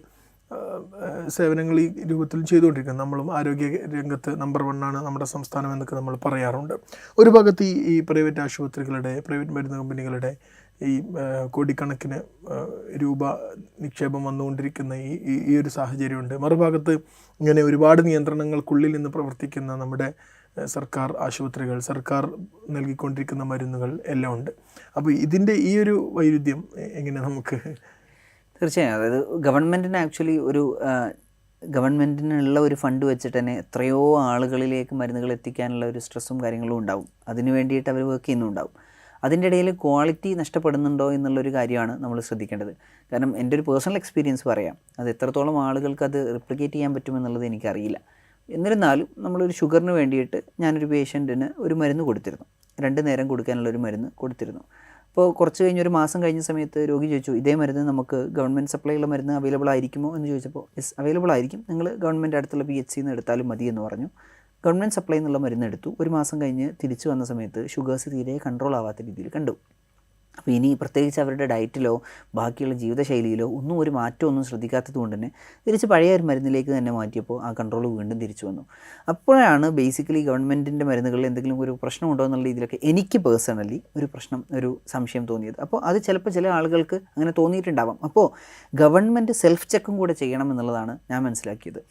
സേവനങ്ങൾ ഈ രൂപത്തിൽ ചെയ്തുകൊണ്ടിരിക്കുന്നത്. നമ്മളും ആരോഗ്യ രംഗത്ത് നമ്പർ 1 ആണ് നമ്മുടെ സംസ്ഥാനം എന്നൊക്കെ നമ്മൾ പറയാറുണ്ട്. ഒരു ഭാഗത്ത് ഈ പ്രൈവറ്റ് ആശുപത്രികളുടെ, പ്രൈവറ്റ് മരുന്ന് കമ്പനികളുടെ ഈ കോടിക്കണക്കിന് രൂപ നിക്ഷേപം വന്നുകൊണ്ടിരിക്കുന്ന ഈ ഒരു സാഹചര്യമുണ്ട്. മറുഭാഗത്ത് ഇങ്ങനെ ഒരുപാട് നിയന്ത്രണങ്ങൾക്കുള്ളിൽ നിന്ന് പ്രവർത്തിക്കുന്ന നമ്മുടെ സർക്കാർ ആശുപത്രികൾ, സർക്കാർ നൽകിക്കൊണ്ടിരിക്കുന്ന മരുന്നുകൾ എല്ലാം ഉണ്ട്. അപ്പോൾ ഇതിൻ്റെ ഈ ഒരു വൈരുദ്ധ്യം എങ്ങനെ നമുക്ക്? തീർച്ചയായും, അതായത് ഗവൺമെൻറ്റിന് ആക്ച്വലി ഗവൺമെൻറ്റിനുള്ള ഒരു ഫണ്ട് വെച്ചിട്ട് തന്നെ എത്രയോ ആളുകളിലേക്ക് മരുന്നുകൾ എത്തിക്കാനുള്ള ഒരു സ്ട്രെസ്സും കാര്യങ്ങളും ഉണ്ടാവും. അതിന് വേണ്ടിയിട്ട് അവർ വർക്ക് ചെയ്യുന്നുണ്ടാവും. അതിൻ്റെ ഇടയിൽ ക്വാളിറ്റി നഷ്ടപ്പെടുന്നുണ്ടോ എന്നുള്ളൊരു കാര്യമാണ് നമ്മൾ ശ്രദ്ധിക്കേണ്ടത്. കാരണം എൻ്റെ ഒരു പേഴ്സണൽ എക്സ്പീരിയൻസ് പറയാം, അത് എത്രത്തോളം ആളുകൾക്ക് അത് റിപ്ലിക്കേറ്റ് ചെയ്യാൻ പറ്റുമെന്നുള്ളത് എനിക്കറിയില്ല. എന്നിരുന്നാലും നമ്മളൊരു ഷുഗറിന് വേണ്ടിയിട്ട് ഞാനൊരു പേഷ്യൻറ്റിന് ഒരു മരുന്ന് കൊടുത്തിരുന്നു, 2 നേരം കൊടുക്കാനുള്ളൊരു മരുന്ന് കൊടുത്തിരുന്നു. അപ്പോൾ കുറച്ച് കഴിഞ്ഞ് ഒരു മാസം കഴിഞ്ഞ സമയത്ത് രോഗി ചോദിച്ചു, ഇതേ മരുന്ന് നമുക്ക് ഗവൺമെൻറ് സപ്ലൈയുള്ള മരുന്ന് അവൈലബിൾ ആയിരിക്കുമോ എന്ന് ചോദിച്ചപ്പോൾ, യെസ് അവൈലബിൾ ആയിരിക്കും, നിങ്ങൾ ഗവൺമെൻറ് അടുത്തുള്ള PHCയിൽ നിന്ന് എടുത്താലും മതി എന്ന് പറഞ്ഞു. ഗവൺമെൻറ് സപ്ലൈ എന്നുള്ള മരുന്ന് എടുത്തു. ഒരു മാസം കഴിഞ്ഞ് തിരിച്ചു വന്ന സമയത്ത് ഷുഗേഴ്സ് തീരെ കൺട്രോൾ ആവാത്ത രീതിയിൽ കണ്ടു. അപ്പോൾ ഇനി പ്രത്യേകിച്ച് അവരുടെ ഡയറ്റിലോ ബാക്കിയുള്ള ജീവിതശൈലിയിലോ ഒന്നും ഒരു മാറ്റമൊന്നും ശ്രദ്ധിക്കാത്തത് കൊണ്ട് തന്നെ തിരിച്ച് പഴയ ഒരു മരുന്നിലേക്ക് തന്നെ മാറ്റിയപ്പോൾ ആ കൺട്രോൾ വീണ്ടും തിരിച്ചു വന്നു. അപ്പോഴാണ് ബേസിക്കലി ഗവൺമെൻറ്റിൻ്റെ മരുന്നുകളിൽ എന്തെങ്കിലും ഒരു പ്രശ്നമുണ്ടോ എന്നുള്ള രീതിയിലൊക്കെ എനിക്ക് പേഴ്സണലി ഒരു സംശയം തോന്നിയത്. അപ്പോൾ അത് ചിലപ്പോൾ ചില ആളുകൾക്ക് അങ്ങനെ തോന്നിയിട്ടുണ്ടാവാം. അപ്പോൾ ഗവൺമെൻറ് സെൽഫ് ചെക്കും കൂടെ ചെയ്യണം എന്നുള്ളതാണ് ഞാൻ മനസ്സിലാക്കിയത്.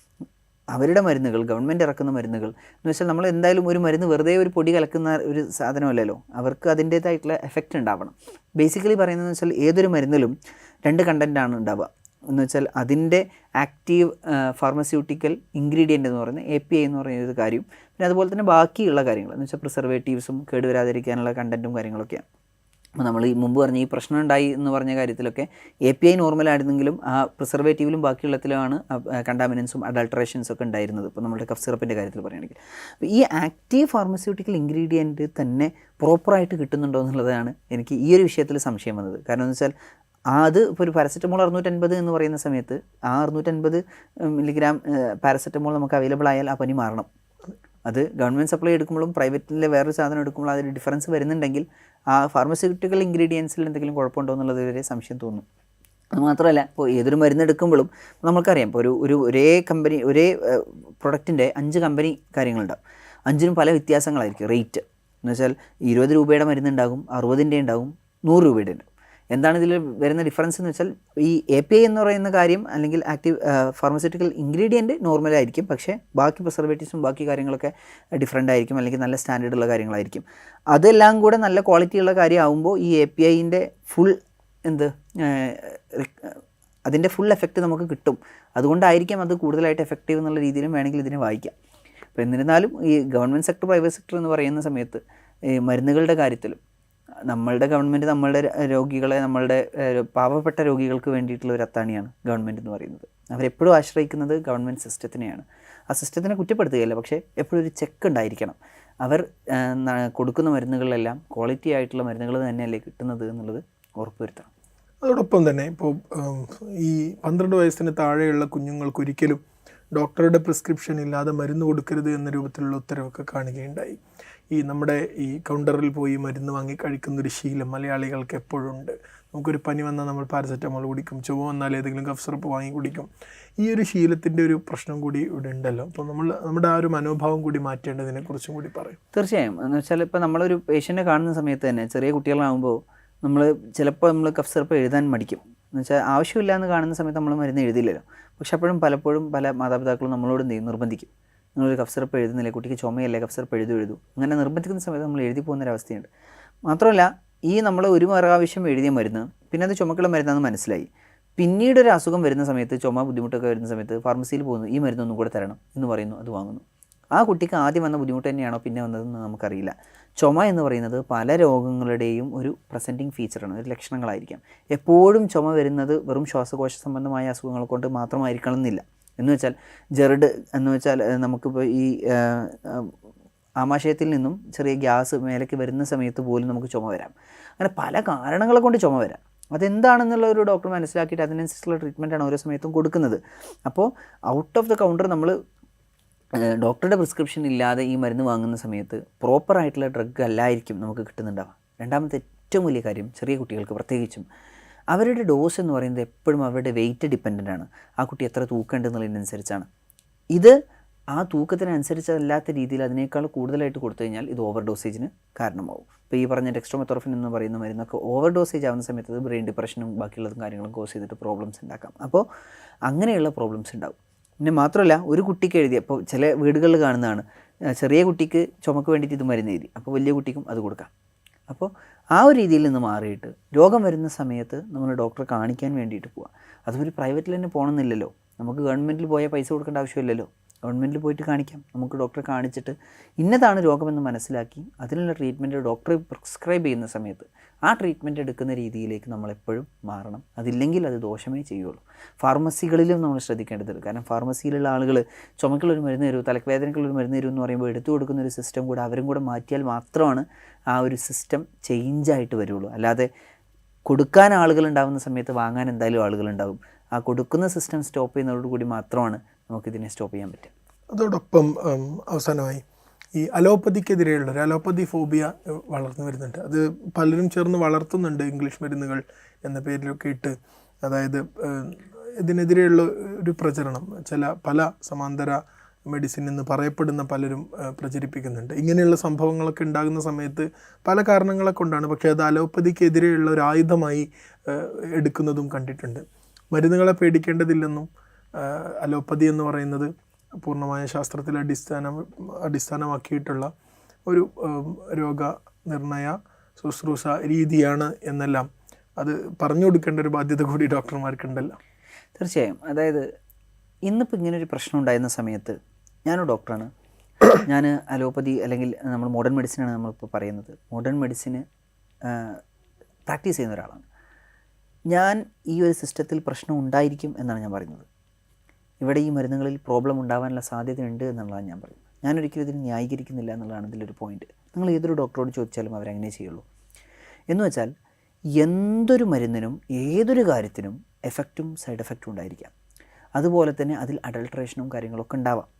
അവരുടെ മരുന്നുകൾ, ഗവൺമെൻറ് ഇറക്കുന്ന മരുന്നുകൾ എന്ന് വെച്ചാൽ, നമ്മൾ എന്തായാലും ഒരു മരുന്ന് വെറുതെ ഒരു പൊടി കലക്കുന്ന ഒരു സാധനമല്ലല്ലോ, അവർക്ക് അതിൻ്റേതായിട്ടുള്ള എഫക്റ്റ് ഉണ്ടാവണം. ബേസിക്കലി പറയുന്നതെന്ന് വെച്ചാൽ ഏതൊരു മരുന്നിലും 2 കണ്ടൻറ്റാണ് ഉണ്ടാവുക. എന്ന് വെച്ചാൽ അതിൻ്റെ ആക്റ്റീവ് ഫാർമസ്യൂട്ടിക്കൽ ഇൻഗ്രീഡിയൻ്റ് എന്ന് പറയുന്നത് API എന്ന് പറയുന്ന ഒരു കാര്യം, പിന്നെ അതുപോലെ തന്നെ ബാക്കിയുള്ള കാര്യങ്ങൾ എന്ന് വെച്ചാൽ പ്രിസർവേറ്റീവ്സും കേടുവരാതിരിക്കാനുള്ള കണ്ടൻറ്റും കാര്യങ്ങളൊക്കെയാണ്. അപ്പോൾ നമ്മൾ ഈ മുമ്പ് പറഞ്ഞ ഈ പ്രശ്നം ഉണ്ടായി എന്ന് പറഞ്ഞ കാര്യത്തിലൊക്കെ API നോർമലായിരുന്നെങ്കിലും ആ പ്രിസർവേറ്റീവിലും ബാക്കിയുള്ളതിലുമാണ് കണ്ടാമിനൻസും അഡൾട്രേഷൻസും ഒക്കെ ഉണ്ടായിരുന്നത്. ഇപ്പോൾ നമ്മുടെ കഫ് സിറപ്പിൻ്റെ കാര്യത്തിൽ പറയുകയാണെങ്കിൽ, അപ്പോൾ ഈ ആക്റ്റീവ് ഫാർമസ്യൂട്ടിക്കൽ ഇൻഗ്രീഡിയൻറ്റ് തന്നെ പ്രോപ്പറായിട്ട് കിട്ടുന്നുണ്ടോ എന്നുള്ളതാണ് എനിക്ക് ഈ ഒരു വിഷയത്തിൽ സംശയം വന്നത്. കാരണം എന്ന് വെച്ചാൽ അത് ഇപ്പോൾ ഒരു പാരസെറ്റമോൾ 650 എന്ന് പറയുന്ന സമയത്ത് ആ 650 മില്ലിഗ്രാം പാരസെറ്റമോൾ നമുക്ക് അവൈലബിൾ ആയാൽ ആ പനി മാറണം. അത് ഗവൺമെൻറ് സപ്ലൈ എടുക്കുമ്പോഴും പ്രൈവറ്റിലെ വേറൊരു സാധനം എടുക്കുമ്പോൾ അതിൽ ഡിഫറൻസ് വരുന്നുണ്ടെങ്കിൽ ആ ഫാർമസ്യൂട്ടിക്കൽ ഇൻഗ്രീഡിയൻസിൽ എന്തെങ്കിലും കുഴപ്പമുണ്ടോ എന്നുള്ളത് വരെ സംശയം തോന്നും. അതുമാത്രമല്ല, ഇപ്പോൾ ഏതൊരു മരുന്ന് എടുക്കുമ്പോഴും നമുക്കറിയാം, ഇപ്പോൾ ഒരേ കമ്പനി, ഒരേ പ്രൊഡക്റ്റിൻ്റെ 5 കമ്പനി കാര്യങ്ങളുണ്ടാവും. 5നും പല വ്യത്യാസങ്ങളായിരിക്കും റേറ്റ്. എന്ന് വെച്ചാൽ 20 രൂപയുടെ മരുന്നുണ്ടാകും, 60ൻ്റെ ഉണ്ടാകും, 100 രൂപയുടെ ഉണ്ടാകും. എന്താണ് ഇതിൽ വരുന്ന ഡിഫറൻസ് എന്ന് വെച്ചാൽ, ഈ API എന്ന് പറയുന്ന കാര്യം അല്ലെങ്കിൽ ആക്റ്റീവ് ഫാർമസ്യൂട്ടിക്കൽ ഇൻഗ്രീഡിയൻറ്റ് നോർമലായിരിക്കും, പക്ഷേ ബാക്കി പ്രിസർവേറ്റീവ്സും ബാക്കി കാര്യങ്ങളൊക്കെ ഡിഫറൻ്റ് ആയിരിക്കും, അല്ലെങ്കിൽ നല്ല സ്റ്റാൻഡേർഡുള്ള കാര്യങ്ങളായിരിക്കും. അതെല്ലാം കൂടെ നല്ല ക്വാളിറ്റിയുള്ള കാര്യമാകുമ്പോൾ ഈ APIൻ്റെ ഫുൾ അതിൻ്റെ ഫുൾ എഫക്റ്റ് നമുക്ക് കിട്ടും. അതുകൊണ്ടായിരിക്കും അത് കൂടുതലായിട്ട് എഫക്റ്റീവ് എന്നുള്ള രീതിയിലും വേണമെങ്കിൽ ഇതിനെ വായിക്കാം. അപ്പോൾ എന്നിരുന്നാലും ഈ ഗവൺമെൻറ് സെക്ടർ, പ്രൈവറ്റ് സെക്ടർ എന്ന് പറയുന്ന സമയത്ത് ഈ മരുന്നുകളുടെ കാര്യത്തിലും നമ്മളുടെ ഗവൺമെൻറ് നമ്മളുടെ രോഗികളെ, നമ്മളുടെ പാവപ്പെട്ട രോഗികൾക്ക് വേണ്ടിയിട്ടുള്ള ഒരു അത്താണിയാണ് ഗവൺമെൻറ് എന്ന് പറയുന്നത്. അവരെപ്പോഴും ആശ്രയിക്കുന്നത് ഗവൺമെൻറ് സിസ്റ്റത്തിനെയാണ്. ആ സിസ്റ്റത്തിനെ കുറ്റപ്പെടുത്തുകയല്ല, പക്ഷേ എപ്പോഴും ഒരു ചെക്ക് ഉണ്ടായിരിക്കണം. അവർ കൊടുക്കുന്ന മരുന്നുകളിലെല്ലാം ക്വാളിറ്റി ആയിട്ടുള്ള മരുന്നുകൾ തന്നെയല്ലേ കിട്ടുന്നത് എന്നുള്ളത് ഉറപ്പുവരുത്തണം. അതോടൊപ്പം തന്നെ ഇപ്പോൾ ഈ 12 വയസ്സിന് താഴെയുള്ള കുഞ്ഞുങ്ങൾക്ക് ഒരിക്കലും ഡോക്ടറുടെ പ്രിസ്ക്രിപ്ഷൻ ഇല്ലാതെ മരുന്ന് കൊടുക്കരുത് എന്ന രൂപത്തിലുള്ള ഉത്തരവൊക്കെ കാണുകയുണ്ടായി. നമ്മുടെ ഈ കൗണ്ടറിൽ പോയി മരുന്ന് വാങ്ങി കഴിക്കുന്നൊരു ശീലം മലയാളികൾക്ക് എപ്പോഴും ഉണ്ട്. നമുക്കൊരു പനി വന്നാൽ നമ്മൾ പാരസെറ്റമോൾ കുടിക്കും, ചുമ വന്നാൽ ഏതെങ്കിലും കഫ് സിറപ്പ് വാങ്ങി കുടിക്കും. ഈ ഒരു ശീലത്തിൻ്റെ ഒരു പ്രശ്നം കൂടി ഇവിടെ ഉണ്ടല്ലോ. അപ്പോൾ നമ്മുടെ ആ ഒരു മനോഭാവം കൂടി മാറ്റേണ്ടതിനെക്കുറിച്ചും കൂടി പറയും. തീർച്ചയായും. എന്ന് വെച്ചാൽ ഇപ്പോൾ നമ്മളൊരു പേഷ്യൻറ്റിനെ കാണുന്ന സമയത്ത് തന്നെ, ചെറിയ കുട്ടികളാകുമ്പോൾ നമ്മൾ ചിലപ്പോൾ കഫ് സിറപ്പ് എഴുതാൻ മടിക്കും. എന്ന് വെച്ചാൽ ആവശ്യമില്ല എന്ന് കാണുന്ന സമയത്ത് നമ്മൾ മരുന്ന് എഴുതില്ലല്ലോ. പക്ഷെ പലപ്പോഴും പല മാതാപിതാക്കളും നമ്മളോട് നിർബന്ധിക്കും, നിങ്ങളൊരു കഫ് സിറപ്പ് എഴുതുന്നില്ലേ, കുട്ടിക്ക് ചുമയല്ലേ, കഫ് സിറപ്പ് എഴുതൂ. അങ്ങനെ നിർബന്ധിക്കുന്ന സമയത്ത് നമ്മൾ എഴുതി പോകുന്നൊരവസ്ഥയുണ്ട്. മാത്രമല്ല, ഈ നമ്മൾ ഒരു പ്രാവശ്യം എഴുതിയ മരുന്ന് പിന്നെ അത് ചുമക്കുള്ള മരുന്നാണെന്ന് മനസ്സിലായി. പിന്നീട് ഒരു അസുഖം വരുന്ന സമയത്ത്, ചുമ ബുദ്ധിമുട്ടൊക്കെ വരുന്ന സമയത്ത് ഫാർമസിയിൽ പോകുന്നു, ഈ മരുന്നൊന്നും കൂടെ തരണം എന്ന് പറയുന്നു, അത് വാങ്ങുന്നു. ആ കുട്ടിക്ക് ആദ്യം വന്ന ബുദ്ധിമുട്ട് തന്നെയാണോ പിന്നെ വന്നതെന്ന് നമുക്കറിയില്ല. ചുമ എന്ന് പറയുന്നത് പല രോഗങ്ങളുടെയും ഒരു പ്രസൻറ്റിങ് ഫീച്ചറാണ്, ഒരു ലക്ഷണങ്ങളായിരിക്കാം. എപ്പോഴും ചുമ വരുന്നത് വെറും ശ്വാസകോശ സംബന്ധമായ അസുഖങ്ങൾ കൊണ്ട് മാത്രമായിരിക്കണം എന്നില്ല. എന്ന് വെച്ചാൽ ജെർഡ് എന്ന് വെച്ചാൽ നമുക്കിപ്പോൾ ഈ ആമാശയത്തിൽ നിന്നും ചെറിയ ഗ്യാസ് മേലേക്ക് വരുന്ന സമയത്ത് പോലും നമുക്ക് ചുമ വരാം. അങ്ങനെ പല കാരണങ്ങളെ കൊണ്ട് ചുമ വരാം. അതെന്താണെന്നുള്ള ഒരു ഡോക്ടർ മനസ്സിലാക്കിയിട്ട് അതിനനുസരിച്ചുള്ള ട്രീറ്റ്മെൻറ്റാണ് ഓരോ സമയത്തും കൊടുക്കുന്നത്. അപ്പോൾ ഔട്ട് ഓഫ് ദ കൗണ്ടർ നമ്മൾ ഡോക്ടറുടെ പ്രിസ്ക്രിപ്ഷൻ ഇല്ലാതെ ഈ മരുന്ന് വാങ്ങുന്ന സമയത്ത് പ്രോപ്പറായിട്ടുള്ള ഡ്രഗ് അല്ലായിരിക്കും നമുക്ക് കിട്ടുന്നുണ്ടാവുക. രണ്ടാമത്തെ ഏറ്റവും വലിയ കാര്യം, ചെറിയ കുട്ടികൾക്ക് പ്രത്യേകിച്ചും അവരുടെ ഡോസ് എന്ന് പറയുന്നത് എപ്പോഴും അവരുടെ വെയിറ്റ് ഡിപ്പെൻഡൻ്റ് ആണ്. ആ കുട്ടി എത്ര തൂക്കമുണ്ടെന്നുള്ളതിനനുസരിച്ചാണ്. ഇത് ആ തൂക്കത്തിനനുസരിച്ചല്ലാത്ത രീതിയിൽ അതിനേക്കാൾ കൂടുതലായിട്ട് കൊടുത്തു കഴിഞ്ഞാൽ ഇത് ഓവർ ഡോസേജിന് കാരണമാവും. ഇപ്പോൾ ഈ പറഞ്ഞ ഡെക്സ്ട്രോമെത്തോർഫിൻ എന്ന് പറയുന്ന മരുന്നൊക്കെ ഓവർ ഡോസേജ് ആവുന്ന സമയത്ത് അത് ബ്രെയിൻ ഡിപ്രഷനും ബാക്കിയുള്ളതും കാര്യങ്ങളും കോസ് ചെയ്തിട്ട് പ്രോബ്ലംസ് ഉണ്ടാക്കാം. അപ്പോൾ അങ്ങനെയുള്ള പ്രോബ്ലംസ് ഉണ്ടാവും. പിന്നെ മാത്രമല്ല, ഒരു കുട്ടിക്ക് എഴുതി, അപ്പോൾ ചില വീടുകളിൽ കാണുന്നതാണ്, ചെറിയ കുട്ടിക്ക് ചുമക്ക് വേണ്ടിയിട്ട് ഇത് മരുന്ന് എഴുതി, അപ്പോൾ വലിയ കുട്ടിക്കും അത് കൊടുക്കാം. അപ്പോൾ ആ ഒരു രീതിയിൽ നിന്ന് മാറിയിട്ട് രോഗം വരുന്ന സമയത്ത് നമ്മൾ ഡോക്ടറെ കാണിക്കാൻ വേണ്ടിയിട്ട് പോവുക. അതൊരു പ്രൈവറ്റിൽ തന്നെ പോകണമെന്നില്ലല്ലോ, നമുക്ക് ഗവൺമെൻറ്റിൽ പോയാൽ പൈസ കൊടുക്കേണ്ട ആവശ്യമില്ലല്ലോ. ഗവൺമെൻറ്റിൽ പോയിട്ട് കാണിക്കാം. നമുക്ക് ഡോക്ടറെ കാണിച്ചിട്ട് ഇന്നതാണ് രോഗമെന്ന് മനസ്സിലാക്കി അതിനുള്ള ട്രീറ്റ്മെൻറ്റ് ഡോക്ടറെ പ്രിസ്ക്രൈബ് ചെയ്യുന്ന സമയത്ത് ആ ട്രീറ്റ്മെൻറ്റ് എടുക്കുന്ന രീതിയിലേക്ക് നമ്മളെപ്പോഴും മാറണം. അതില്ലെങ്കിൽ അത് ദോഷമേ ചെയ്യുള്ളൂ. ഫാർമസികളിലും നമ്മൾ ശ്രദ്ധിക്കേണ്ടതുണ്ട്. കാരണം ഫാർമസിയിലുള്ള ആളുകൾ ചുമക്കുള്ളൊരു മരുന്ന് തരും, തലവേദനക്കുള്ളൊരു മരുന്ന് തരും എന്ന് പറയുമ്പോൾ എടുത്തു കൊടുക്കുന്ന ഒരു സിസ്റ്റം കൂടെ അവരും കൂടെ മാറ്റിയാൽ മാത്രമാണ് ആ ഒരു സിസ്റ്റം ചേഞ്ചായിട്ട് വരുള്ളൂ. അല്ലാതെ കൊടുക്കാൻ ആളുകളുണ്ടാകുന്ന സമയത്ത് വാങ്ങാൻ എന്തായാലും ആളുകളുണ്ടാകും. ആ കൊടുക്കുന്ന സിസ്റ്റം സ്റ്റോപ്പ് ചെയ്യുന്നതോടുകൂടി മാത്രമാണ് നമുക്കിതിനെ സ്റ്റോപ്പ് ചെയ്യാൻ പറ്റും. അതോടൊപ്പം അവസാനമായി ഈ അലോപ്പതിക്കെതിരെയുള്ള ഒരു അലോപ്പതി ഫോബിയ വളർന്നു വരുന്നുണ്ട്. അത് പലരും ചേർന്ന് വളർത്തുന്നുണ്ട്, ഇംഗ്ലീഷ് മരുന്നുകൾ എന്ന പേരിലൊക്കെ ഇട്ട്. അതായത് ഇതിനെതിരെയുള്ള ഒരു പ്രചരണം പല സമാന്തര മെഡിസിൻ എന്ന് പറയപ്പെടുന്ന പലരും പ്രചരിപ്പിക്കുന്നുണ്ട്. ഇങ്ങനെയുള്ള സംഭവങ്ങളൊക്കെ ഉണ്ടാകുന്ന സമയത്ത് പല കാരണങ്ങളെ കൊണ്ടാണ്, പക്ഷേ അത് അലോപ്പതിക്കെതിരെയുള്ള ഒരു ആയുധമായി എടുക്കുന്നതും കണ്ടിട്ടുണ്ട്. മരുന്നുകളെ പേടിക്കേണ്ടതില്ലെന്നും അലോപ്പതി എന്ന് പറയുന്നത് പൂർണ്ണമായ ശാസ്ത്രത്തിൽ അടിസ്ഥാനമാക്കിയിട്ടുള്ള ഒരു രോഗനിർണയ ശുശ്രൂഷ രീതിയാണ് എന്നെല്ലാം അത് പറഞ്ഞു കൊടുക്കേണ്ട ഒരു ബാധ്യത കൂടി ഡോക്ടർമാർക്കുണ്ടല്ലോ. തീർച്ചയായും. അതായത് ഇന്നിപ്പോൾ ഇങ്ങനൊരു പ്രശ്നം ഉണ്ടായിരുന്ന സമയത്ത് ഞാനൊരു ഡോക്ടറാണ്, ഞാൻ അലോപ്പതി അല്ലെങ്കിൽ നമ്മൾ മോഡേൺ മെഡിസിനാണ് നമ്മളിപ്പോൾ പറയുന്നത്. മോഡേൺ മെഡിസിന് പ്രാക്ടീസ് ചെയ്യുന്ന ഒരാളാണ് ഞാൻ. ഈ ഒരു സിസ്റ്റത്തിൽ പ്രശ്നം ഉണ്ടായിരിക്കും എന്നാണ് ഞാൻ പറയുന്നത്. ഇവിടെ ഈ മരുന്നുകളിൽ പ്രോബ്ലം ഉണ്ടാകാനുള്ള സാധ്യതയുണ്ട് എന്നുള്ളതാണ് ഞാൻ പറയുന്നത്. ഞാനൊരിക്കലും ഇതിന് ന്യായീകരിക്കുന്നില്ല എന്നുള്ളതാണ് ഇതിലൊരു പോയിൻറ്റ്. നിങ്ങൾ ഏതൊരു ഡോക്ടറോട് ചോദിച്ചാലും അവരങ്ങനെ ചെയ്യുള്ളൂ. എന്ന് വെച്ചാൽ എന്തൊരു മരുന്നിനും ഏതൊരു കാര്യത്തിനും എഫക്റ്റും സൈഡ് എഫക്റ്റും ഉണ്ടായിരിക്കാം. അതുപോലെ തന്നെ അതിൽ അഡൾട്രേഷനും കാര്യങ്ങളൊക്കെ ഉണ്ടാവാം.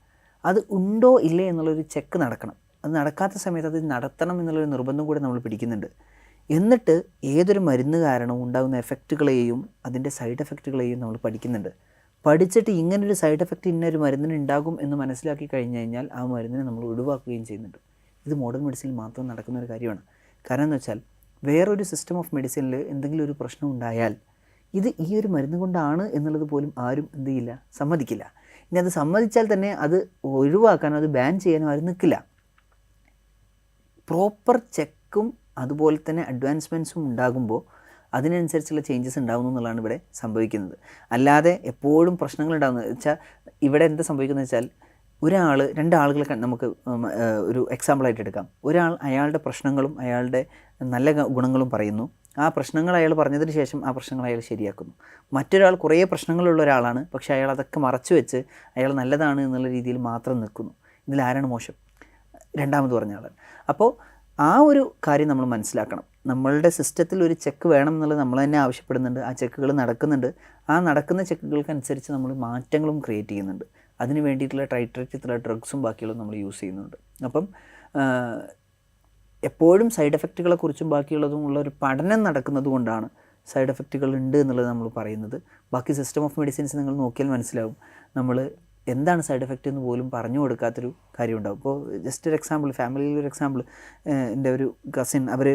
അത് ഉണ്ടോ ഇല്ലേ എന്നുള്ളൊരു ചെക്ക് നടക്കണം. അത് നടക്കാത്ത സമയത്ത് അത് നടത്തണം എന്നുള്ളൊരു നിർബന്ധം കൂടെ നമ്മൾ പിടിക്കുന്നുണ്ട്. എന്നിട്ട് ഏതൊരു മരുന്ന് കാരണം ഉണ്ടാകുന്ന എഫക്റ്റുകളെയും അതിൻ്റെ സൈഡ് എഫക്റ്റുകളെയും നമ്മൾ പഠിക്കുന്നുണ്ട്. പഠിച്ചിട്ട് ഇങ്ങനൊരു സൈഡ് എഫക്റ്റ് ഇന്നൊരു മരുന്നിന് ഉണ്ടാകും എന്ന് മനസ്സിലാക്കി കഴിഞ്ഞ് കഴിഞ്ഞാൽ ആ മരുന്നിനെ നമ്മൾ ഒഴിവാക്കുകയും ചെയ്യുന്നുണ്ട്. ഇത് മോഡേൺ മെഡിസിനിൽ മാത്രം നടക്കുന്ന ഒരു കാര്യമാണ്. കാരണം എന്ന് വെച്ചാൽ വേറൊരു സിസ്റ്റം ഓഫ് മെഡിസിനിൽ എന്തെങ്കിലും ഒരു പ്രശ്നം ഉണ്ടായാൽ ഇത് ഈ ഒരു മരുന്ന് കൊണ്ടാണ് എന്നുള്ളത് പോലും ആരും എന്ത് ചെയ്യില്ല, സമ്മതിക്കില്ല. ഇനി അത് സമ്മതിച്ചാൽ തന്നെ അത് ഒഴിവാക്കാനോ അത് ബാൻ ചെയ്യാനോ ആരും നിൽക്കില്ല. പ്രോപ്പർ ചെക്കും അതുപോലെ തന്നെ അഡ്വാൻസ്മെൻറ്റ്സും ഉണ്ടാകുമ്പോൾ അതിനനുസരിച്ചുള്ള ചേഞ്ചസ് ഉണ്ടാകുന്നു എന്നുള്ളതാണ് ഇവിടെ സംഭവിക്കുന്നത്. അല്ലാതെ എപ്പോഴും പ്രശ്നങ്ങൾ ഉണ്ടാകുന്നത് വെച്ചാൽ ഇവിടെ എന്താ സംഭവിക്കുന്നത് വെച്ചാൽ രണ്ടാളുകളെ നമുക്ക് ഒരു എക്സാമ്പിളായിട്ട് എടുക്കാം. ഒരാൾ അയാളുടെ പ്രശ്നങ്ങളും അയാളുടെ നല്ല ഗുണങ്ങളും പറയുന്നു. ആ പ്രശ്നങ്ങൾ അയാൾ പറഞ്ഞതിന് ശേഷം ആ പ്രശ്നങ്ങൾ അയാൾ ശരിയാക്കുന്നു. മറ്റൊരാൾ കുറേ പ്രശ്നങ്ങളുള്ള ഒരാളാണ്, പക്ഷേ അയാൾ അതൊക്കെ മറച്ചു വെച്ച് അയാൾ നല്ലതാണ് എന്നുള്ള രീതിയിൽ മാത്രം നിൽക്കുന്നു. ഇതിലാരാണ് മോശം? രണ്ടാമത് പറഞ്ഞ ആൾ. അപ്പോൾ ആ ഒരു കാര്യം നമ്മൾ മനസ്സിലാക്കണം. നമ്മളുടെ സിസ്റ്റത്തിൽ ഒരു ചെക്ക് വേണം എന്നുള്ളത് നമ്മൾ തന്നെ ആവശ്യപ്പെടുന്നുണ്ട്. ആ ചെക്കുകൾ നടക്കുന്നുണ്ട്. ആ നടക്കുന്ന ചെക്കുകൾക്കനുസരിച്ച് നമ്മൾ മാറ്റങ്ങളും ക്രിയേറ്റ് ചെയ്യുന്നുണ്ട്. അതിന് വേണ്ടിയിട്ടുള്ള ടൈട്രേറ്റത്തിലുള്ള ഡ്രഗ്സും ബാക്കിയുള്ളതും നമ്മൾ യൂസ് ചെയ്യുന്നുണ്ട്. അപ്പം എപ്പോഴും സൈഡ് എഫക്റ്റുകളെക്കുറിച്ചും ബാക്കിയുള്ളതും ഉള്ള ഒരു പഠനം നടക്കുന്നത് കൊണ്ടാണ് സൈഡ് എഫക്റ്റുകൾ ഉണ്ട് എന്നുള്ളത് നമ്മൾ പറയുന്നത്. ബാക്കി സിസ്റ്റം ഓഫ് മെഡിസിൻസ് നിങ്ങൾ നോക്കിയാൽ മനസ്സിലാവും. നമ്മൾ എന്താണ് സൈഡ് എഫക്റ്റ് എന്ന് പോലും പറഞ്ഞു കൊടുക്കാത്തൊരു കാര്യം ഉണ്ടാവും. ഇപ്പോൾ ജസ്റ്റ് ഒരു എക്സാമ്പിൾ, ഫാമിലിയിലൊരു എക്സാമ്പിൾ, എൻ്റെ ഒരു കസിൻ, അവർ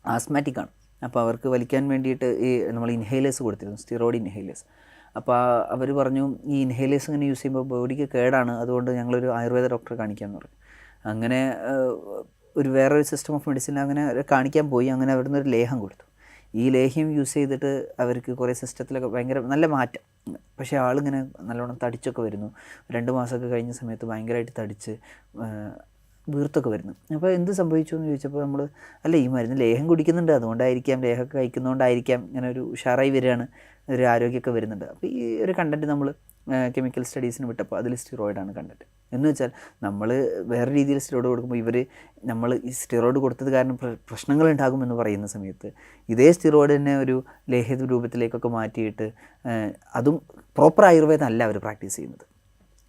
ആസ്മാറ്റിക്കാണ്. അപ്പോൾ അവർക്ക് വലിക്കാൻ വേണ്ടിയിട്ട് ഈ നമ്മൾ ഇൻഹേലേഴ്സ് കൊടുത്തിരുന്നു, സ്റ്റിറോയിഡ് ഇൻഹേലേഴ്സ്. അപ്പോൾ അവർ പറഞ്ഞു ഈ ഇൻഹേലേഴ്സ് ഇങ്ങനെ യൂസ് ചെയ്യുമ്പോൾ ബോഡിക്ക് കേടാണ്, അതുകൊണ്ട് ഞങ്ങളൊരു ആയുർവേദ ഡോക്ടറെ കാണിക്കാമെന്ന് പറഞ്ഞു. അങ്ങനെ വേറൊരു സിസ്റ്റം ഓഫ് മെഡിസിൻ അങ്ങനെ കാണിക്കാൻ പോയി. അങ്ങനെ അവിടുന്ന് ഒരു ലേഹം കൊടുത്തു. ഈ ലേഹ്യം യൂസ് ചെയ്തിട്ട് അവർക്ക് കുറേ സിസ്റ്റത്തിലൊക്കെ ഭയങ്കര നല്ല മാറ്റം. പക്ഷേ ആളിങ്ങനെ നല്ലോണം തടിച്ചൊക്കെ വരുന്നു. 2 മാസമൊക്കെ കഴിഞ്ഞ സമയത്ത് ഭയങ്കരമായിട്ട് തടിച്ച് വീർത്തൊക്കെ വരുന്നു. അപ്പോൾ എന്ത് സംഭവിച്ചു എന്ന് ചോദിച്ചപ്പോൾ നമ്മൾ ഈ മരുന്ന് ലേഹം കുടിക്കുന്നുണ്ട്, അതുകൊണ്ടായിരിക്കാം, ലേഹമൊക്കെ കഴിക്കുന്നതുകൊണ്ടായിരിക്കാം ഇങ്ങനെ ഒരു ഉഷാറായി വരികയാണ്, ഒരു ആരോഗ്യമൊക്കെ വരുന്നുണ്ട്. അപ്പോൾ ഈ ഒരു കണ്ടൻറ്റ് നമ്മൾ കെമിക്കൽ സ്റ്റഡീസിന് വിട്ടപ്പോൾ അതിൽ സ്റ്റിറോയിഡാണ് കണ്ടൻറ്റ്. എന്ന് വെച്ചാൽ നമ്മൾ വേറെ രീതിയിൽ സ്റ്റിറോയിഡ് കൊടുക്കുമ്പോൾ നമ്മൾ ഈ സ്റ്റിറോയിഡ് കൊടുത്തത് കാരണം പ്രശ്നങ്ങൾ ഉണ്ടാകുമെന്ന് പറയുന്ന സമയത്ത് ഇതേ സ്റ്റിറോയിഡ് തന്നെ ഒരു ലേഹ്യ രൂപത്തിലേക്കൊക്കെ മാറ്റിയിട്ട് അതും പ്രോപ്പർ ആയുർവേദം അല്ല അവർ പ്രാക്ടീസ് ചെയ്യുന്നത്.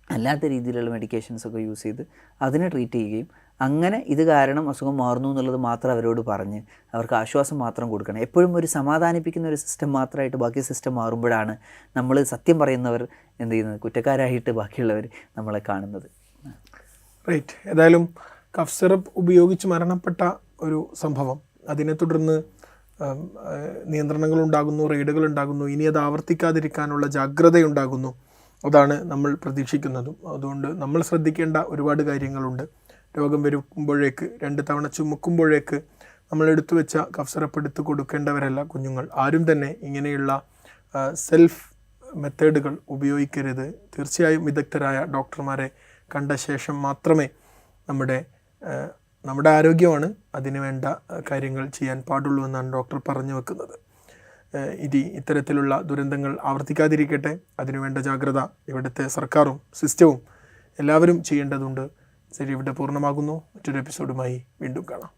അല്ലാത്ത രീതിയിലുള്ള മെഡിക്കേഷൻസൊക്കെ യൂസ് ചെയ്ത് അതിനെ ട്രീറ്റ് ചെയ്യുകയും അങ്ങനെ ഇത് കാരണം അസുഖം മാറുന്നു എന്നുള്ളത് മാത്രം അവരോട് പറഞ്ഞ് അവർക്ക് ആശ്വാസം മാത്രം കൊടുക്കണം. എപ്പോഴും ഒരു സമാധാനിപ്പിക്കുന്ന ഒരു സിസ്റ്റം മാത്രമായിട്ട് ബാക്കി സിസ്റ്റം മാറുമ്പോഴാണ് നമ്മൾ സത്യം പറയുന്നവർ എന്ത് ചെയ്യുന്നത്, കുറ്റക്കാരായിട്ട് ബാക്കിയുള്ളവർ നമ്മളെ കാണുന്നത്. റൈറ്റ്. ഏതായാലും കഫ് സിറപ്പ് ഉപയോഗിച്ച് മരണപ്പെട്ട ഒരു സംഭവം, അതിനെ തുടർന്ന് നിയന്ത്രണങ്ങൾ ഉണ്ടാകുന്നു, റെയ്ഡുകൾ ഉണ്ടാകുന്നു, ഇനി അത് ആവർത്തിക്കാതിരിക്കാനുള്ള ജാഗ്രതയുണ്ടാകുന്നു. അതാണ് നമ്മൾ പ്രതീക്ഷിക്കുന്നതും. അതുകൊണ്ട് നമ്മൾ ശ്രദ്ധിക്കേണ്ട ഒരുപാട് കാര്യങ്ങളുണ്ട്. രോഗം വരുമ്പോഴേക്ക് 2 തവണ ചുമക്കുമ്പോഴേക്ക് നമ്മൾ എടുത്തു വെച്ച കഫ് സിറപ്പ് എടുത്ത് കൊടുക്കേണ്ടവരല്ല കുഞ്ഞുങ്ങൾ. ആരും തന്നെ ഇങ്ങനെയുള്ള സെൽഫ് മെത്തേഡുകൾ ഉപയോഗിക്കരുത്. തീർച്ചയായും വിദഗ്ധരായ ഡോക്ടർമാരെ കണ്ട ശേഷം മാത്രമേ നമ്മുടെ ആരോഗ്യമാണ് അതിന് വേണ്ട കാര്യങ്ങൾ ചെയ്യാൻ പാടുള്ളൂ എന്നാണ് ഡോക്ടർ പറഞ്ഞു വെക്കുന്നത്. ഇത്തരത്തിലുള്ള ദുരന്തങ്ങൾ ആവർത്തിക്കാതിരിക്കട്ടെ, അതിനുവേണ്ട ജാഗ്രത ഇവിടുത്തെ സർക്കാരും സിസ്റ്റവും എല്ലാവരും ചെയ്യേണ്ടതുണ്ട്. ശരി, ഇവിടെ പൂർണ്ണമാകുന്നു. മറ്റൊരു എപ്പിസോഡുമായി വീണ്ടും കാണാം.